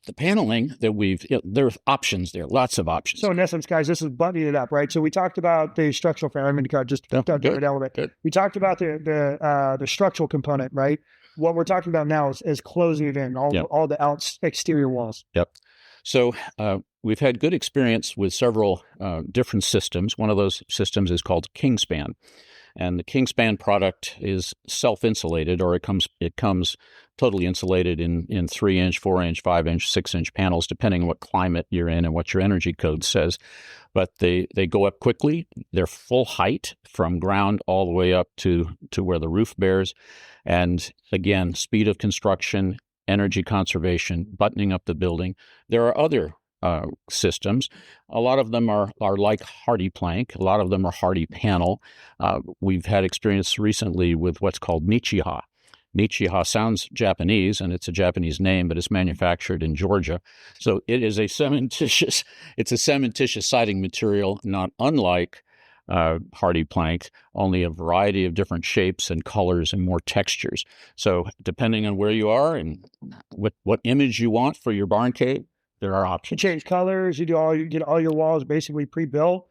the paneling that there are options there, lots of options. So in essence, guys, this is buttoning it up, right? So we talked about the structural frame. I'm going to just Good. it element. Good. We talked about the structural component, right? What we're talking about now is closing it in, all the exterior walls. Yep. So we've had good experience with several different systems. One of those systems is called Kingspan. And the Kingspan product is self-insulated, or it comes totally insulated in 3-inch, 4-inch, 5-inch, 6-inch panels, depending on what climate you're in and what your energy code says. But they go up quickly. They're full height from ground all the way up to where the roof bears. And again, speed of construction, energy conservation, buttoning up the building. There are other systems. A lot of them are like Hardy Plank. A lot of them are Hardy Panel. We've had experience recently with what's called Nichiha. Nichiha sounds Japanese, and it's a Japanese name, but it's manufactured in Georgia. So it is a cementitious siding material, not unlike Hardy Plank, only a variety of different shapes and colors and more textures. So depending on where you are and what image you want for your barn cave, there are options. You change colors. You get all your walls basically pre-built.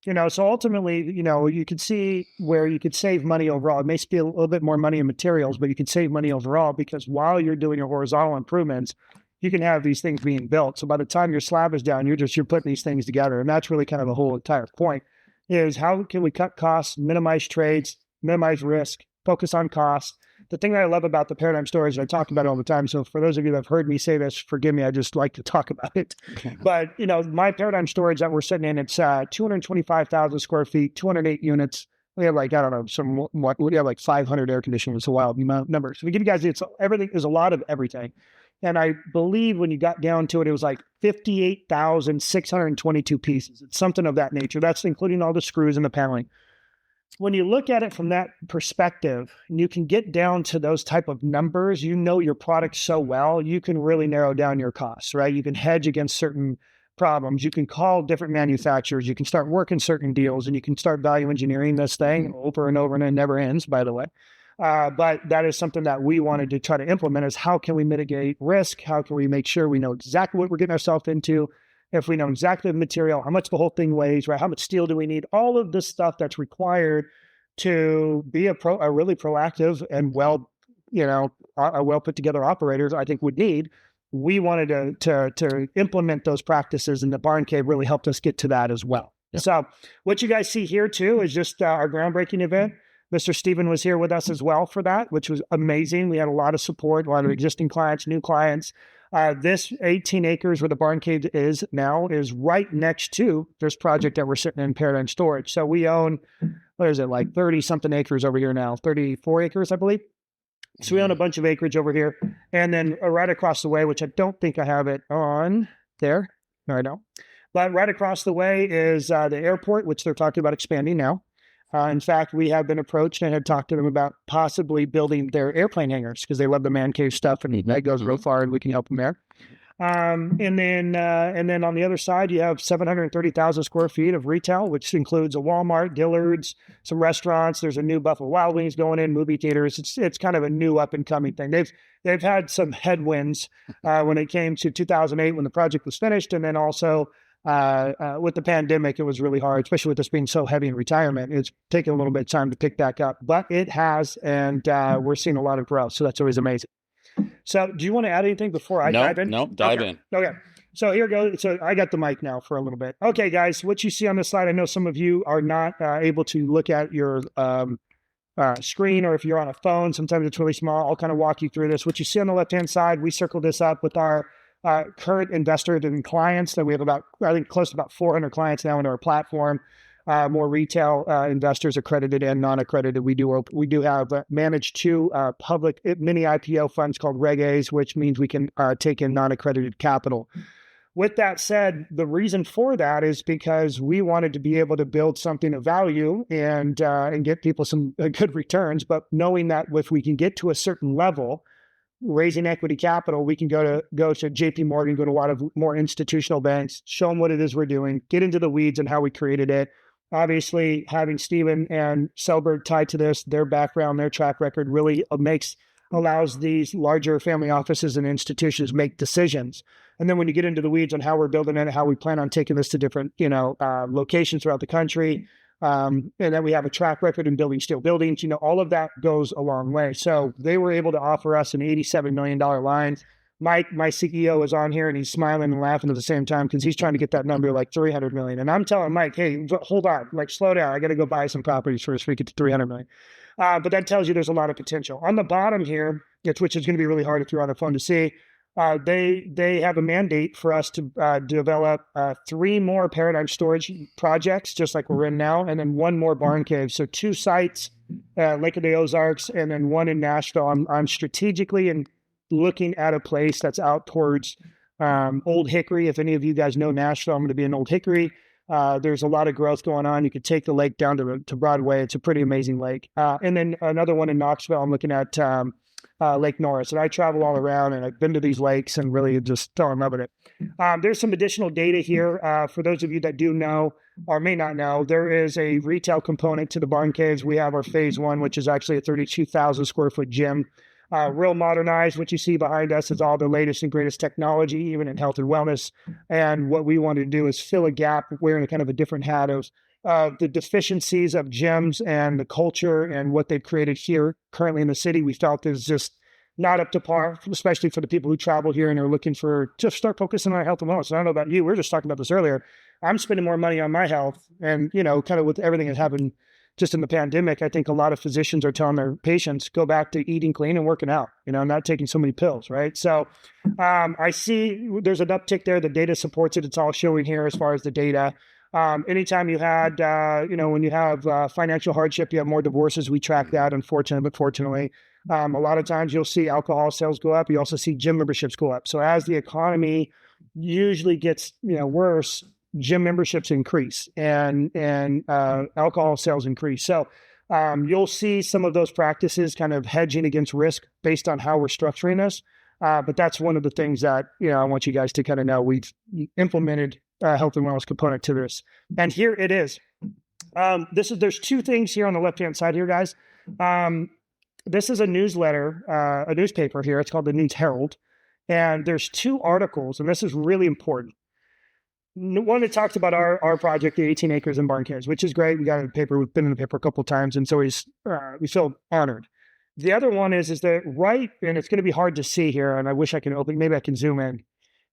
So ultimately, you could see where you could save money overall. It may be a little bit more money in materials, but you could save money overall because while you're doing your horizontal improvements, you can have these things being built. So by the time your slab is down, you're putting these things together. And that's really kind of the whole entire point is how can we cut costs, minimize trades, minimize risk, focus on costs. The thing that I love about the Paradyme storage, and I talk about it all the time, so for those of you that have heard me say this, forgive me, I just like to talk about it. Okay. But, my Paradyme storage that we're sitting in, it's 225,000 square feet, 208 units. We have we have like 500 air conditioners. It's a wild number. So we give you guys, everything is a lot of everything. And I believe when you got down to it, it was like 58,622 pieces. It's something of that nature. That's including all the screws and the paneling. When you look at it from that perspective, and you can get down to those type of numbers, your product so well, you can really narrow down your costs, right? You can hedge against certain problems. You can call different manufacturers. You can start working certain deals, and you can start value engineering this thing over and over, and it never ends, by the way. But that is something that we wanted to try to implement is how can we mitigate risk? How can we make sure we know exactly what we're getting ourselves into? If we know exactly the material, how much the whole thing weighs, right? How much steel do we need? All of this stuff that's required to be a really proactive and well put together operators, I think would need. We wanted to implement those practices, and the Barn Cave really helped us get to that as well. Yep. So what you guys see here too is just our groundbreaking event. Mr. Steven was here with us as well for that, which was amazing. We had a lot of support, a lot of existing clients, new clients. This 18 acres where the Barn Cave is now is right next to this project that we're sitting in Paradyme Storage. So we own, like 30-something acres over here now, 34 acres, I believe. So we own a bunch of acreage over here. And then right across the way, which I don't think I have it on there. No, I don't. But right across the way is the airport, which they're talking about expanding now. In fact, we have been approached and had talked to them about possibly building their airplane hangars because they love the man cave stuff, and that goes real far, and we can help them there. And then on the other side, you have 730,000 square feet of retail, which includes a Walmart, Dillard's, some restaurants. There's a new Buffalo Wild Wings going in, movie theaters. It's kind of a new up and coming thing. They've had some headwinds when it came to 2008 when the project was finished, and then also. With the pandemic, it was really hard, especially with this being so heavy in retirement. It's taken a little bit of time to pick back up, but it has, and we're seeing a lot of growth. So that's always amazing. So do you want to add anything before I dive in? No, dive in. Okay. So here goes. So I got the mic now for a little bit. Okay, guys, what you see on this slide, I know some of you are not able to look at your screen, or if you're on a phone, sometimes it's really small. I'll kind of walk you through this. What you see on the left-hand side, we circled this up with our current investors and clients that we have close to about 400 clients now into our platform. More retail investors, accredited and non-accredited. We do have managed two public mini IPO funds called Reg A's, which means we can take in non-accredited capital. With that said, the reason for that is because we wanted to be able to build something of value and get people some good returns, but knowing that if we can get to a certain level, raising equity capital, we can go to JP Morgan, go to a lot of more institutional banks, show them what it is we're doing, get into the weeds and how we created it. Obviously, having Steven and Selberg tied to this, their background, their track record really makes allows these larger family offices and institutions make decisions. And then when you get into the weeds on how we're building it, how we plan on taking this to different, locations throughout the country, and then we have a track record in building steel buildings, all of that goes a long way. So they were able to offer us an $87 million line. Mike, my CEO, is on here and he's smiling and laughing at the same time because he's trying to get that number like 300 million. And I'm telling Mike, hey, hold on, like slow down. I got to go buy some properties first before we get to 300 million. But that tells you there's a lot of potential. On the bottom here, which is going to be really hard if you're on the phone to see, they have a mandate for us to develop 3 more Paradyme storage projects, just like we're in now, and then 1 more barn cave. So 2 sites, Lake of the Ozarks, and then 1 in Nashville. I'm strategically and looking at a place that's out towards Old Hickory. If any of you guys know Nashville, I'm going to be in Old Hickory. There's a lot of growth going on. You could take the lake down to Broadway. It's a pretty amazing lake. And then another one in Knoxville, I'm looking at Lake Norris. And I travel all around and I've been to these lakes and really just fell in love with it. There's some additional data here. For those of you that do know or may not know, there is a retail component to the barn caves. We have our phase 1, which is actually a 32,000 square foot gym. Real modernized. What you see behind us is all the latest and greatest technology, even in health and wellness. And what we wanted to do is fill a gap, wearing a kind of a different hat of the deficiencies of gyms and the culture and what they've created here currently in the city. We felt is just not up to par, especially for the people who travel here and are looking to start focusing on health and wellness. And I don't know about you. We were just talking about this earlier. I'm spending more money on my health, and kind of with everything that happened just in the pandemic, I think a lot of physicians are telling their patients, go back to eating clean and working out, not taking so many pills, right? So I see there's an uptick there. The data supports it. It's all showing here as far as the data. Anytime you had, when you have financial hardship, you have more divorces. We track that, unfortunately, but fortunately. A lot of times you'll see alcohol sales go up. You also see gym memberships go up. So as the economy usually gets worse, gym memberships increase and alcohol sales increase. So you'll see some of those practices kind of hedging against risk based on how we're structuring this. But that's one of the things that, I want you guys to kind of know. We've implemented a health and wellness component to this. And here it is. There's 2 things here on the left-hand side here, guys. This is a newsletter, a newspaper here. It's called the News Herald. And there's 2 articles, and this is really important. One that talks about our project, the 18 acres in barn caves, which is great. We got it in the paper. We've been in the paper a couple of times, and so we feel honored. The other one is that and it's going to be hard to see here, and I wish I can maybe I can zoom in.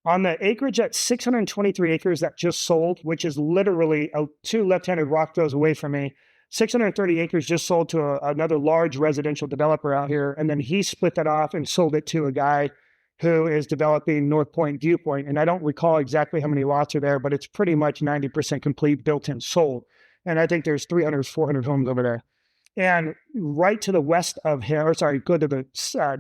On the acreage at 623 acres that just sold, which is literally 2 left-handed rock throws away from me, 630 acres just sold to another large residential developer out here, and then he split that off and sold it to a guy who is developing North Point Viewpoint. And I don't recall exactly how many lots are there, but it's pretty much 90% complete, built and sold. And I think there's 300, 400 homes over there. And right to the west of him, go to the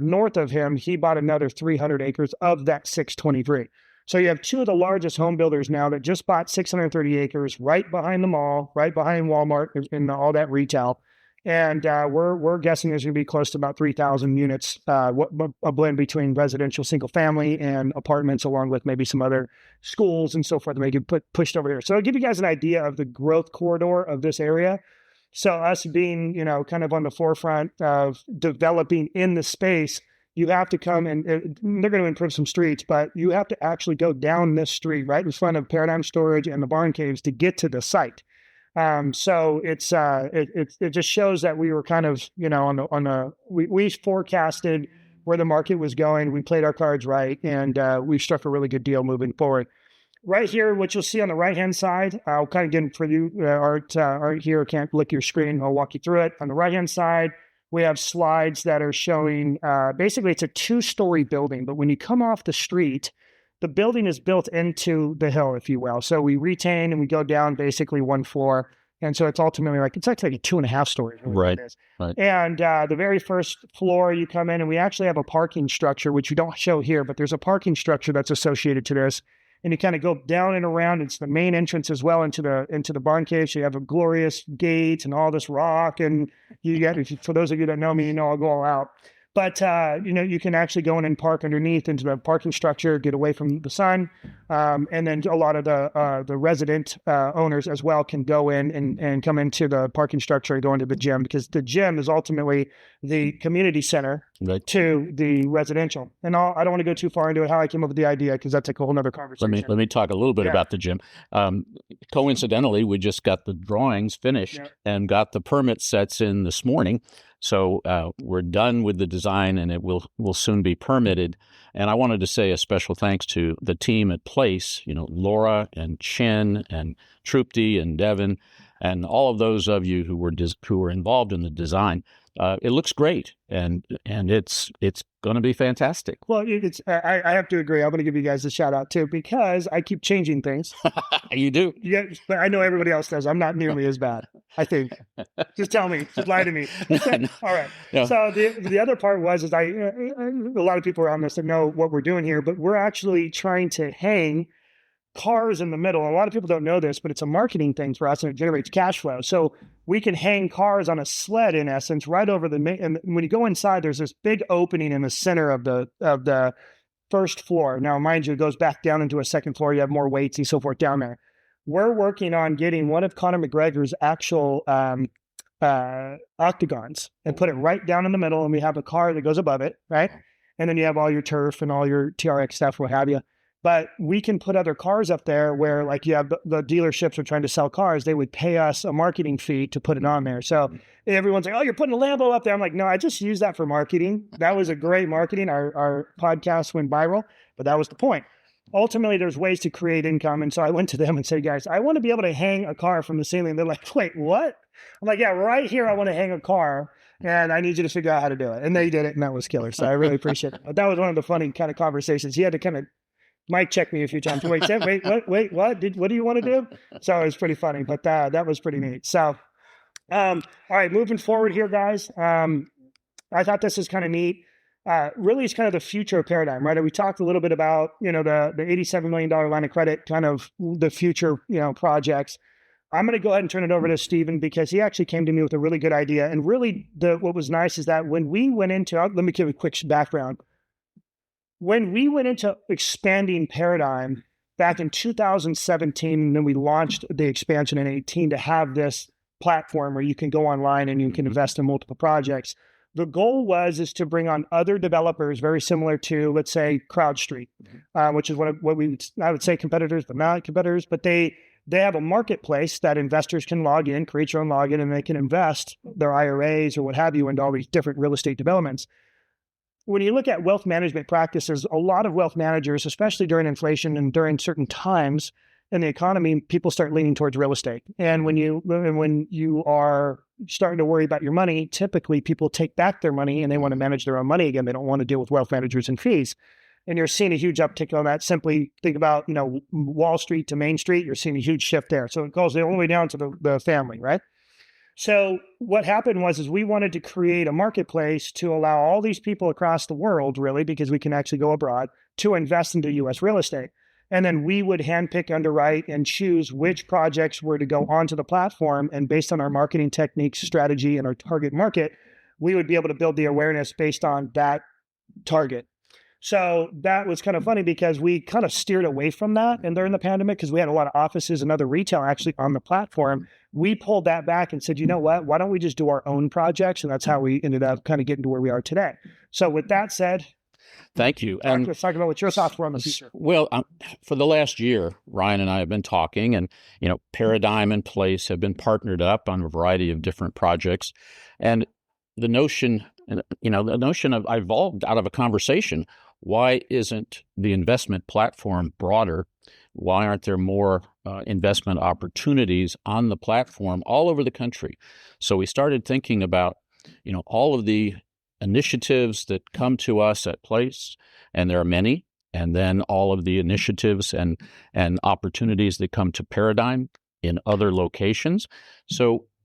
north of him, he bought another 300 acres of that 623. So you have 2 of the largest home builders now that just bought 630 acres right behind the mall, right behind Walmart and all that retail. And we're guessing there's going to be close to about 3,000 units, a blend between residential single family and apartments, along with maybe some other schools and so forth that may get pushed over here. So I'll give you guys an idea of the growth corridor of this area. So us being, kind of on the forefront of developing in the space, you have to come and they're going to improve some streets, but you have to actually go down this street right in front of Paradyme Storage and the barn caves to get to the site. So it just shows that we were kind of, we forecasted where the market was going. We played our cards right, and we struck a really good deal moving forward. Right here, what you'll see on the right-hand side, I'll kind of get for you, Art here, can't look your screen. I'll walk you through it. On the right-hand side, we have slides that are showing, basically it's a 2-story building, but when you come off the street, the building is built into the hill, if you will. So we retain and we go down basically 1 floor. And so it's ultimately it's actually like a 2.5 story. Right. And the very first floor you come in, and we actually have a parking structure, which we don't show here, but there's a parking structure that's associated to this. And you kind of go down and around. It's the main entrance as well into the barn cave. So you have a glorious gate and all this rock. And you get, for those of you that know me, I'll go all out. But, you can actually go in and park underneath into the parking structure, get away from the sun. And then a lot of the resident owners as well can go in and come into the parking structure and go into the gym, because the gym is ultimately the community center to the residential. And I don't want to go too far into it, how I came up with the idea, because that's a whole nother conversation. Let me talk a little bit about the gym. Coincidentally, we just got the drawings finished and got the permit sets in this morning. So we're done with the design, and it will soon be permitted. And I wanted to say a special thanks to the team at Place, Laura and Chin and Trupti and Devin, and all of those of you who were involved in the design. It looks great, and it's going to be fantastic. Well, I have to agree. I'm going to give you guys a shout out too, because I keep changing things. You do? Yeah, but I know everybody else does. I'm not nearly as bad, I think. Just tell me. Just lie to me. All right. No. So the other part is a lot of people around us that know what we're doing here, but we're actually trying to hang cars in the middle. And a lot of people don't know this, but it's a marketing thing for us, and it generates cash flow. So we can hang cars on a sled, in essence, right over the main. And when you go inside, there's this big opening in the center of the first floor. Now, mind you, it goes back down into a second floor. You have more weights and so forth down there. We're working on getting one of Conor McGregor's actual octagons and put it right down in the middle, and we have a car that goes above it, right? And then you have all your turf and all your TRX stuff, what have you. But we can put other cars up there where, like, you have the dealerships are trying to sell cars. They would pay us a marketing fee to put it on there. So everyone's like, oh, you're putting a Lambo up there. I'm like, no, I just use that for marketing. That was a great marketing. Our podcast went viral, but that was the point. Ultimately, there's ways to create income. And so I went to them and said, guys, I want to be able to hang a car from the ceiling. They're like, wait, what? I'm like, yeah, right here, I want to hang a car, and I need you to figure out how to do it. And they did it, and that was killer. So I really appreciate it. But that was one of the funny kind of conversations. He had to kind of Mike checked me a few times. Wait, what? What do you want to do? So it was pretty funny, but that was pretty neat. So, all right, moving forward here, guys. I thought this is kind of neat. Really, it's kind of the future of Paradyme, right? We talked a little bit about, the $87 million line of credit, kind of the future, projects. I'm going to go ahead and turn it over to Steven, because he actually came to me with a really good idea. And really, what was nice is that when we went into, let me give a quick background. When we went into expanding Paradyme back in 2017, and then we launched the expansion in 2018 to have this platform where you can go online and you can invest in multiple projects. The goal is to bring on other developers very similar to, let's say, CrowdStreet, which is what I would say competitors, but not competitors. But they have a marketplace that investors can log in, create your own login, and they can invest their IRAs or what have you into all these different real estate developments. When you look at wealth management practices, a lot of wealth managers, especially during inflation and during certain times in the economy, people start leaning towards real estate. And when you are starting to worry about your money, typically people take back their money and they want to manage their own money again. They don't want to deal with wealth managers and fees. And you're seeing a huge uptick on that. Simply think about, Wall Street to Main Street. You're seeing a huge shift there. So it goes all the way down to the family, right? So what happened is we wanted to create a marketplace to allow all these people across the world, really, because we can actually go abroad, to invest into U.S. real estate. And then we would handpick, underwrite, and choose which projects were to go onto the platform. And based on our marketing techniques, strategy, and our target market, we would be able to build the awareness based on that target. So that was kind of funny, because we kind of steered away from that. And during the pandemic, because we had a lot of offices and other retail actually on the platform, we pulled that back and said, you know what, why don't we just do our own projects? And that's how we ended up kind of getting to where we are today. So with that said, thank you. Let's talk about what your thoughts were on the future. Well, for the last year, Ryan and I have been talking, and, Paradyme and Place have been partnered up on a variety of different projects. And the notion of I evolved out of a conversation. Why isn't the investment platform broader? Why aren't there more investment opportunities on the platform all over the country? So we started thinking about, all of the initiatives that come to us at Place, and there are many, and then all of the initiatives and opportunities that come to Paradyme in other locations.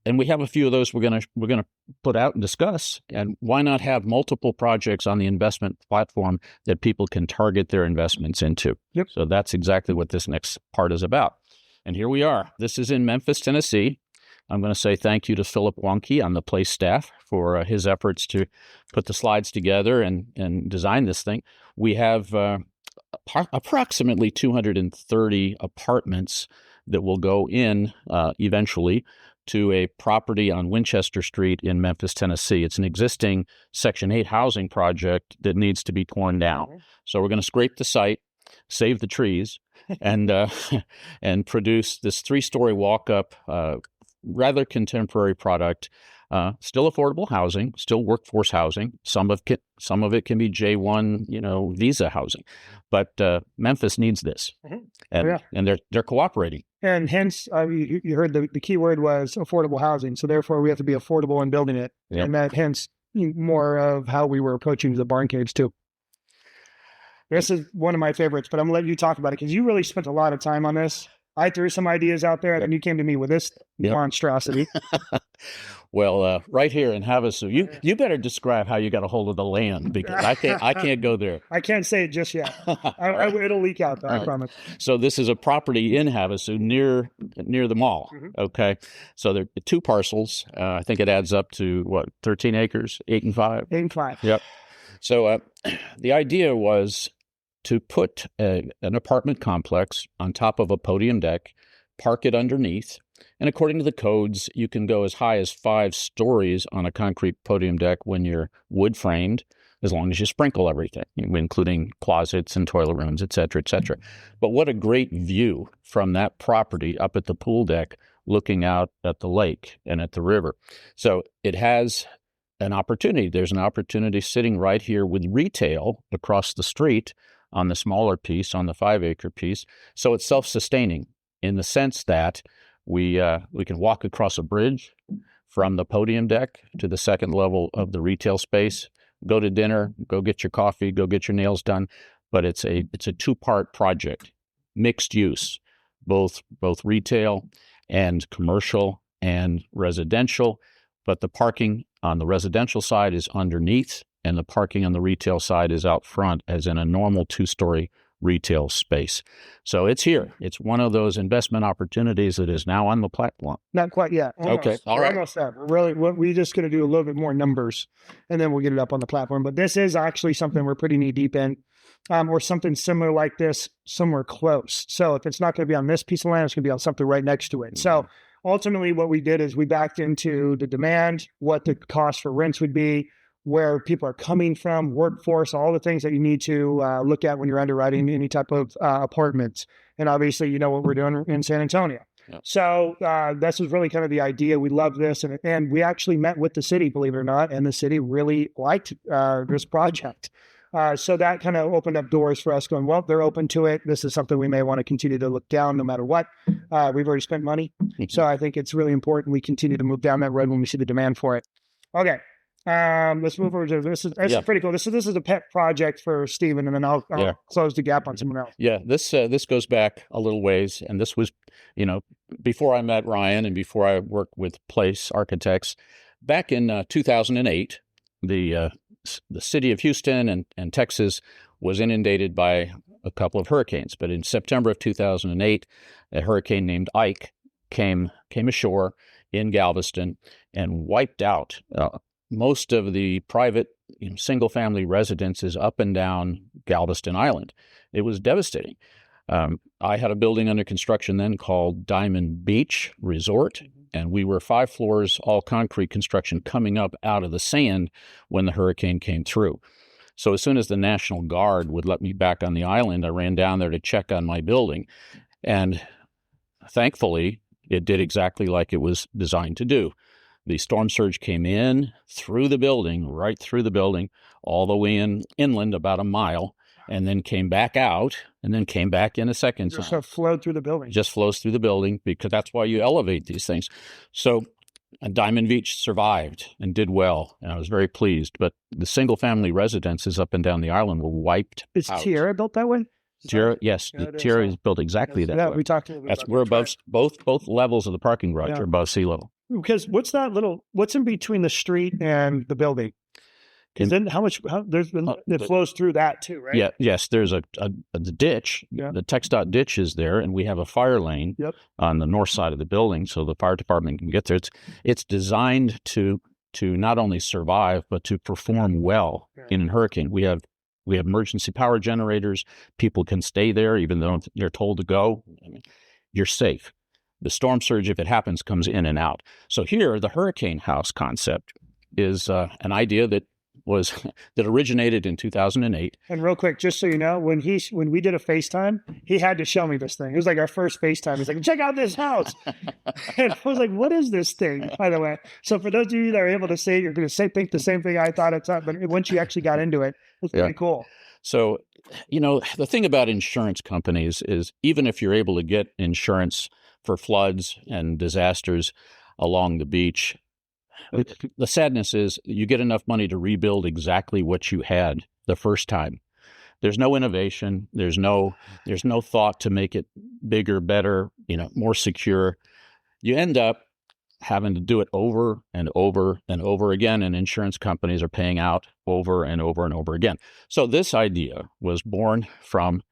And we have a few of those we're gonna put out and discuss. And why not have multiple projects on the investment platform that people can target their investments into? Yep. So that's exactly what this next part is about. And here we are. This is in Memphis, Tennessee. I'm going to say thank you to Philip Wonke on the place staff for his efforts to put the slides together and design this thing. We have approximately 230 apartments that will go in eventually to a property on Winchester Street in Memphis, Tennessee. It's an existing Section 8 housing project that needs to be torn down. So we're going to scrape the site, save the trees, and and produce this 3-story walk-up, rather contemporary product. Still affordable housing, still workforce housing. Some of it can be J1, visa housing, but Memphis needs this, and they're cooperating. And hence, you heard the key word was affordable housing. So therefore, we have to be affordable in building it, and that hence more of how we were approaching the barn caves too. This is one of my favorites, but I'm gonna let you talk about it because you really spent a lot of time on this. I threw some ideas out there, and you came to me with this monstrosity. Well, right here in Havasu, you better describe how you got a hold of the land, because I can't go there. I can't say it just yet. It'll leak out, though, I promise. So this is a property in Havasu near the mall. Okay, so there are 2 parcels. I think it adds up to 13 acres, 8 and 5. 8 and 5. Yep. So the idea was to put an apartment complex on top of a podium deck, park it underneath, and according to the codes, you can go as high as 5 stories on a concrete podium deck when you're wood framed, as long as you sprinkle everything, including closets and toilet rooms, et cetera, et cetera. But what a great view from that property up at the pool deck, looking out at the lake and at the river. So it has an opportunity. There's an opportunity sitting right here with retail across the street on the smaller piece, on the 5-acre piece. So it's self-sustaining in the sense that we can walk across a bridge from the podium deck to the second level of the retail space, go to dinner, go get your coffee, go get your nails done. But it's a 2-part project, mixed use, both retail and commercial and residential. But the parking on the residential side is underneath, and the parking on the retail side is out front, as in a normal 2-story retail space. So it's here. It's one of those investment opportunities that is now on the platform. Not quite yet. Almost. Okay. All right. Almost there. We're just going to do a little bit more numbers, and then we'll get it up on the platform. But this is actually something we're pretty knee deep in, or something similar like this somewhere close. So if it's not going to be on this piece of land, it's going to be on something right next to it. So ultimately what we did is we backed into the demand, what the cost for rents would be, where people are coming from, workforce, all the things that you need to look at when you're underwriting any type of apartments. And obviously, you know what we're doing in San Antonio. Yep. So this was really kind of the idea. We love this. And we actually met with the city, believe it or not, and the city really liked this project. So that kind of opened up doors for us going, well, they're open to it. This is something we may want to continue to look down no matter what. We've already spent money. So I think it's really important we continue to move down that road when we see the demand for it. Okay. Let's move over to this. Is pretty cool. This is a pet project for Steven, and then I'll close the gap on someone else. Yeah, this goes back a little ways, and this was, before I met Ryan and before I worked with Place Architects. Back in 2008, the city of Houston and Texas was inundated by a couple of hurricanes. But in September of 2008, a hurricane named Ike came ashore in Galveston and wiped out most of the private single-family residences up and down Galveston Island. It was devastating. I had a building under construction then called Diamond Beach Resort, and we were 5 floors, all concrete construction, coming up out of the sand when the hurricane came through. So as soon as the National Guard would let me back on the island, I ran down there to check on my building. And thankfully, it did exactly like it was designed to do. The storm surge came in through the building, right through the building, all the way inland about a mile, and then came back out, and then came back in a second time. So it flowed through the building. Just flows through the building, because that's why you elevate these things. So Diamond Beach survived and did well, and I was very pleased. But the single-family residences up and down the island were wiped out. Is Tiara built that way? Tiara, yes, Tiara is built exactly that way. We talked a little bit about we're above both levels of the parking garage are above sea level. Because what's in between the street and the building? Then there's been it flows through that too, right? Yeah, yes. There's a ditch. Yeah. The TxDOT ditch is there, and we have a fire lane on the north side of the building, so the fire department can get there. It's designed to not only survive but to perform well in a hurricane. We have emergency power generators. People can stay there even though they're told to go. I mean, you're safe. The storm surge, if it happens, comes in and out. So here, the hurricane house concept is an idea that originated in 2008. And real quick, just so you know, when we did a FaceTime, he had to show me this thing. It was like our first FaceTime. He's like, check out this house. And I was like, what is this thing, by the way? So for those of you that are able to see, you're going to think the same thing I thought it's not, but once you actually got into it, it's pretty cool. So, the thing about insurance companies is even if you're able to get insurance for floods and disasters along the beach, the sadness is you get enough money to rebuild exactly what you had the first time. There's no innovation. There's no thought to make it bigger, better, more secure. You end up having to do it over and over and over again, and insurance companies are paying out over and over and over again. So this idea was born from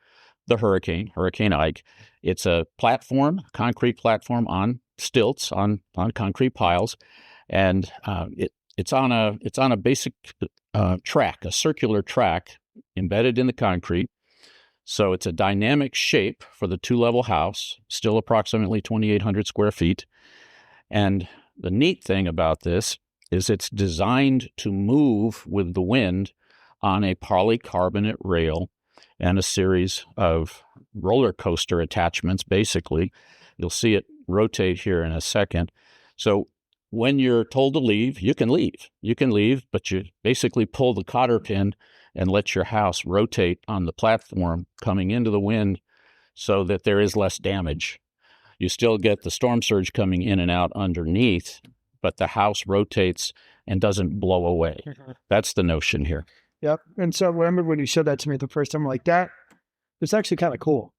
the Hurricane Ike. It's a concrete platform on stilts, on concrete piles. And it's on a basic track, a circular track embedded in the concrete. So it's a dynamic shape for the 2-level house, still approximately 2,800 square feet. And the neat thing about this is it's designed to move with the wind on a polycarbonate rail and a series of roller coaster attachments, basically. You'll see it rotate here in a second. So when you're told to leave, you can leave. You can leave, but you basically pull the cotter pin and let your house rotate on the platform coming into the wind so that there is less damage. You still get the storm surge coming in and out underneath, but the house rotates and doesn't blow away. That's the notion here. Yep. And so I remember when you showed that to me the first time, I'm like, it's actually kind of cool.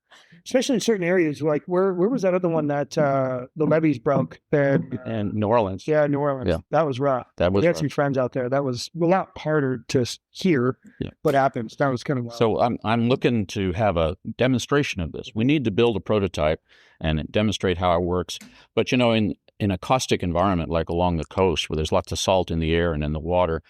Especially in certain areas, like where was that other one that the levees broke? And New Orleans. Yeah, New Orleans. Yeah. That was rough. We had some friends out there. That was a lot harder to hear what happens. That was kind of wild. So I'm looking to have a demonstration of this. We need to build a prototype and demonstrate how it works. But, in a caustic environment like along the coast where there's lots of salt in the air and in the water,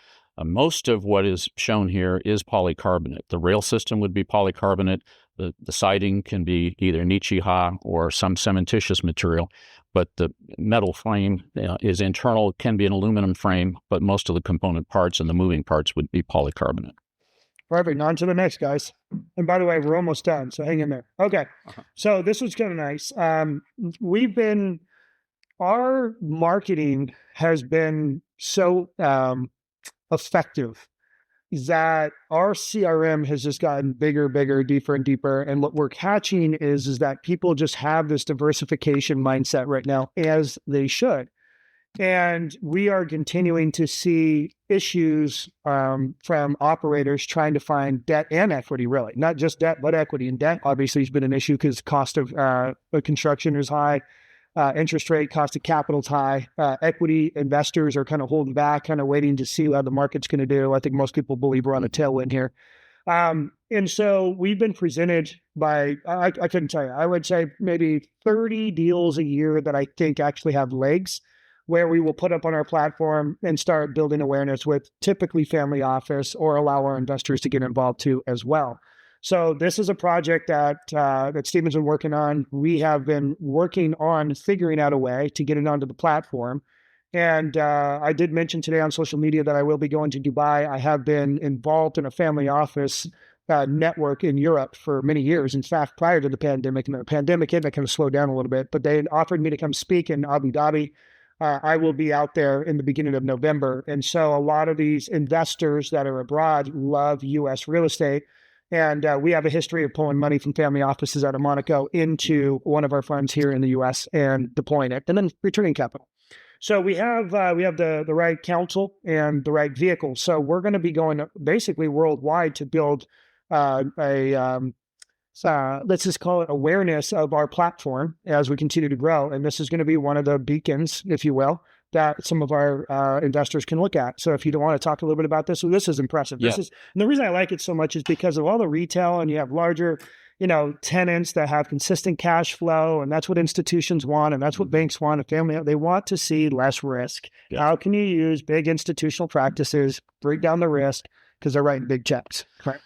most of what is shown here is polycarbonate. The rail system would be polycarbonate. The siding can be either Nichiha or some cementitious material, but the metal frame is internal, can be an aluminum frame, but most of the component parts and the moving parts would be polycarbonate. Perfect. On to the next, guys. And by the way, we're almost done, so hang in there. Okay. So this was kind of nice. Our marketing has been so effective that our CRM has just gotten bigger, deeper and deeper. And what we're catching is that people just have this diversification mindset right now, as they should. And we are continuing to see issues from operators trying to find debt and equity, really. Not just debt, but equity. And debt obviously has been an issue because cost of construction is high. Interest rate, cost of capital is high. Equity investors are kind of holding back, kind of waiting to see how the market's going to do. I think most people believe we're on a tailwind here. And so we've been presented by, I couldn't tell you, I would say maybe 30 deals a year that I think actually have legs, where we will put up on our platform and start building awareness with typically family office, or allow our investors to get involved too as well. So this is a project that Steven's been working on. We have been working on figuring out a way to get it onto the platform. And I did mention today on social media that I will be going to Dubai. I have been involved in a family office network in Europe for many years. In fact, prior to the pandemic, and the pandemic hit, I kind of slowed down a little bit, but they had offered me to come speak in Abu Dhabi. I will be out there in the beginning of November. And so a lot of these investors that are abroad love U.S. real estate. And we have a history of pulling money from family offices out of Monaco into one of our funds here in the U.S. and deploying it, and then returning capital. So we have the right counsel and the right vehicle. So we're going to be going basically worldwide to build let's just call it awareness of our platform as we continue to grow. And this is going to be one of the beacons, if you will, that some of our investors can look at. So if you don't want to talk a little bit about this, this is impressive. Yeah. And the reason I like it so much is because of all the retail, and you have larger, tenants that have consistent cash flow, and that's what institutions want, and that's what banks want. A family, they want to see less risk. Yeah. How can you use big institutional practices, break down the risk, because they're writing big checks. Right.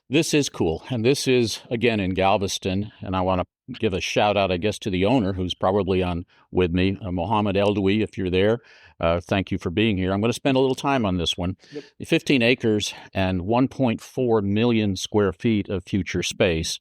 This is cool. And this is, again, in Galveston. And I want to give a shout out, I guess, to the owner who's probably on with me, Mohammed Eldoui, if you're there. Thank you for being here. I'm going to spend a little time on this one. Yep. 15 acres and 1.4 million square feet of future space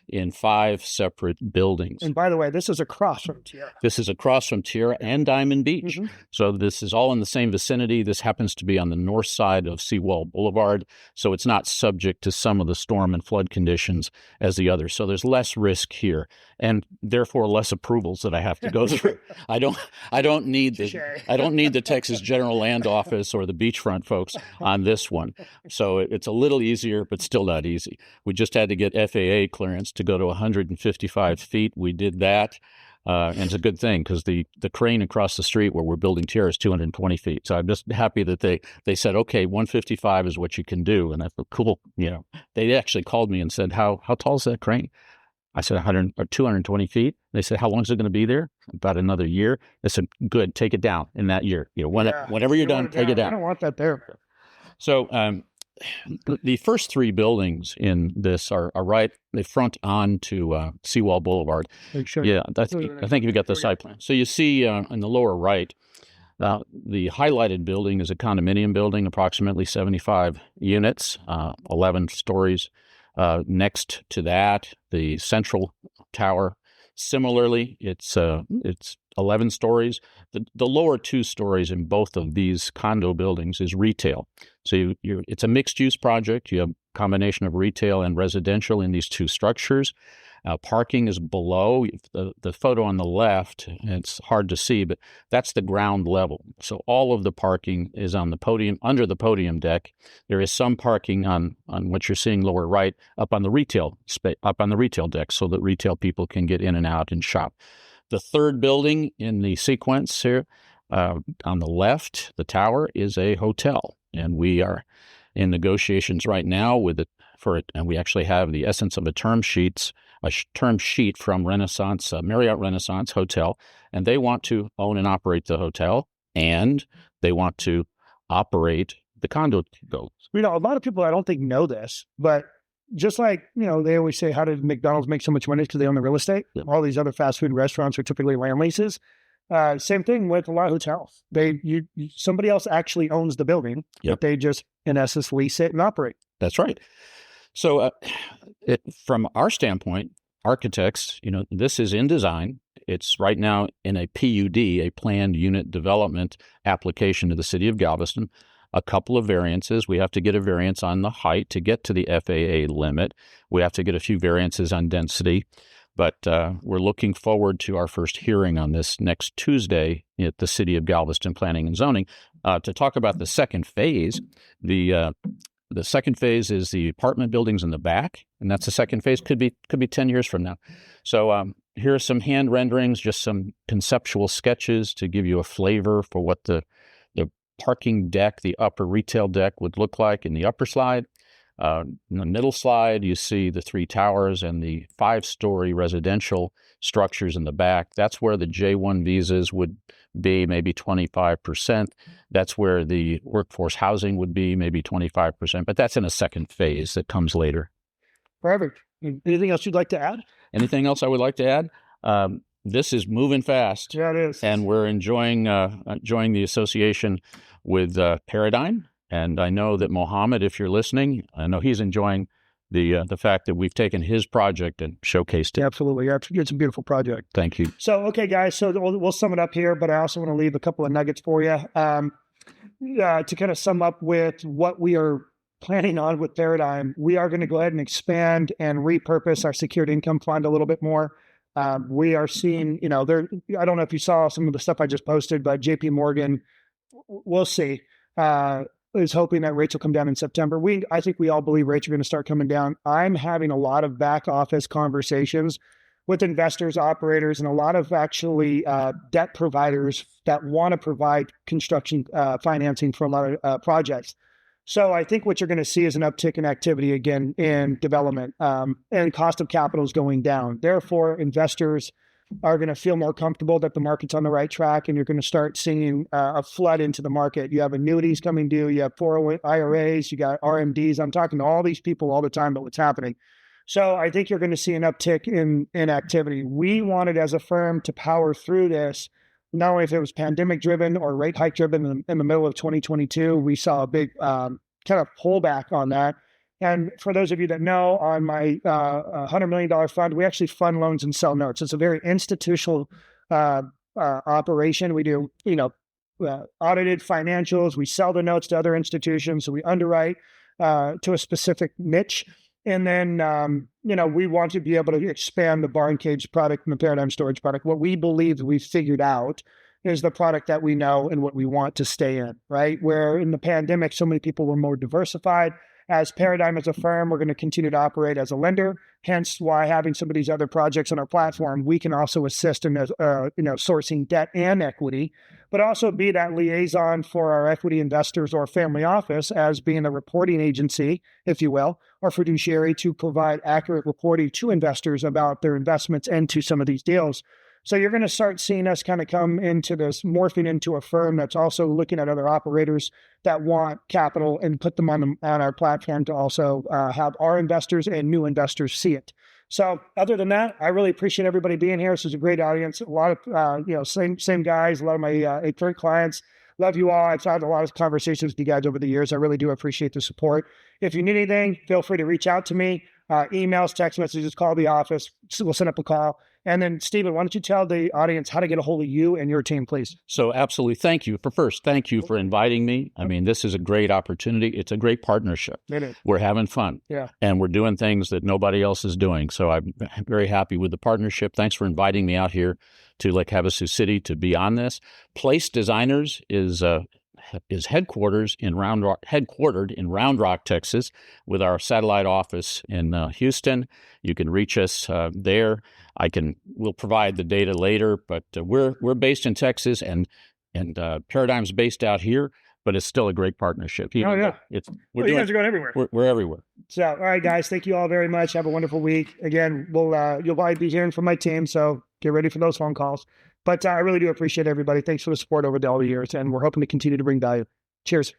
in 5 separate buildings. And by the way, this is across from Tiara. This is across from Tiara and Diamond Beach. Mm-hmm. So this is all in the same vicinity. This happens to be on the north side of Seawall Boulevard, so it's not subject to some of the storm and flood conditions as the others. So there's less risk here, and therefore less approvals that I have to go through. I don't need the Texas General Land Office or the beachfront folks on this one. So it's a little easier, but still not easy. We just had to get FAA clearance to go to 155 feet. We did that. And it's a good thing because the crane across the street where we're building Tiara is 220 feet. So I'm just happy that they said, okay, 155 is what you can do. And I thought, cool. They actually called me and said, how tall is that crane? I said 100 or 220 feet. They said, how long is it going to be there? About another year. They said, good, take it down in that year. Whenever you're done, take it down. I don't want that there. So the first 3 buildings in this are right, they front on to Seawall Boulevard. Sure. Yeah, I think you've got the site plan. So you see in the lower right, the highlighted building is a condominium building, approximately 75 units, 11 stories. Next to that, the central tower, similarly, it's 11 stories. The lower 2 stories in both of these condo buildings is retail. So it's a mixed-use project. You have a combination of retail and residential in these 2 structures. Parking is below. The photo on the left, it's hard to see, but that's the ground level. So all of the parking is on the podium, under the podium deck. There is some parking on what you're seeing lower right, up on the retail deck, so that retail people can get in and out and shop. The third building in the sequence here, on the left, the tower, is a hotel, and we are in negotiations right now and we actually have the essence of a term sheet from Marriott Renaissance Hotel, and they want to own and operate the hotel, and they want to operate the condo buildings. A lot of people I don't think know this, but just like, they always say, how did McDonald's make so much money? Because they own the real estate. Yep. All these other fast food restaurants are typically land leases. Same thing with a lot of hotels. Somebody else actually owns the building, yep, but they just, in essence, lease it and operate. That's right. So from our standpoint, architects, this is in design. It's right now in a PUD, a planned unit development application to the city of Galveston. A couple of variances. We have to get a variance on the height to get to the FAA limit. We have to get a few variances on density. But we're looking forward to our first hearing on this next Tuesday at the City of Galveston Planning and Zoning to talk about the second phase. The second phase is the apartment buildings in the back, and that's the second phase. Could be 10 years from now. So here are some hand renderings, just some conceptual sketches to give you a flavor for what the parking deck, the upper retail deck, would look like in the upper slide. In the middle slide, you see the 3 towers and the 5-story residential structures in the back. That's where the J1 visas would be, maybe 25%. That's where the workforce housing would be, maybe 25%. But that's in a second phase that comes later. Perfect. Anything else you'd like to add? Anything else I would like to add? This is moving fast. Yeah, it is. And we're enjoying the association with Paradyme. And I know that Mohammed, if you're listening, I know he's enjoying the fact that we've taken his project and showcased it. Yeah, absolutely. It's a beautiful project. Thank you. So, okay, guys, so we'll sum it up here, but I also want to leave a couple of nuggets for you to kind of sum up with what we are planning on with Paradyme. We are going to go ahead and expand and repurpose our secured income fund a little bit more. We are seeing, I don't know if you saw some of the stuff I just posted, but JP Morgan, we'll see, is hoping that rates will come down in September. I think we all believe rates are going to start coming down. I'm having a lot of back office conversations with investors, operators, and a lot of actually debt providers that want to provide construction financing for a lot of projects. So I think what you're going to see is an uptick in activity again in development, and cost of capital is going down. Therefore, investors are going to feel more comfortable that the market's on the right track, and you're going to start seeing a flood into the market. You have annuities coming due, you have 401 IRAs, you got RMDs. I'm talking to all these people all the time about what's happening. So I think you're going to see an uptick in activity. We wanted as a firm to power through this, not only if it was pandemic driven or rate hike driven in the middle of 2022. We saw a big kind of pullback on that. And for those of you that know, on my $100 million fund, we actually fund loans and sell notes. It's a very institutional operation. We do, audited financials. We sell the notes to other institutions. So we underwrite to a specific niche. And then, we want to be able to expand the barn cage product and the Paradyme storage product. What we believe we've figured out is the product that we know and what we want to stay in, right? Where in the pandemic, so many people were more diversified. As Paradyme as a firm, we're going to continue to operate as a lender. Hence why having some of these other projects on our platform, we can also assist in sourcing debt and equity, but also be that liaison for our equity investors or family office as being a reporting agency, if you will, or fiduciary to provide accurate reporting to investors about their investments into some of these deals. So you're going to start seeing us kind of come into this, morphing into a firm that's also looking at other operators that want capital and put them on our platform to also have our investors and new investors see it. So other than that, I really appreciate everybody being here. This is a great audience. A lot of, same guys, a lot of my current clients. Love you all. I've had a lot of conversations with you guys over the years. I really do appreciate the support. If you need anything, feel free to reach out to me. Emails, text messages, call the office. We'll set up a call. And then, Steven, why don't you tell the audience how to get a hold of you and your team, please? So absolutely. Thank you for inviting me. I mean, this is a great opportunity. It's a great partnership. It is. We're having fun. Yeah. And we're doing things that nobody else is doing. So I'm very happy with the partnership. Thanks for inviting me out here to Lake Havasu City to be on this. Place Designers is headquartered in Round Rock, Texas, with our satellite office in Houston. You can reach us there. We'll provide the data later, but we're based in Texas, and Paradyme's based out here. But it's still a great partnership. You guys are going everywhere. We're everywhere. So, all right, guys, thank you all very much. Have a wonderful week. Again, you'll probably be hearing from my team, so get ready for those phone calls. But I really do appreciate everybody. Thanks for the support over all the years, and we're hoping to continue to bring value. Cheers.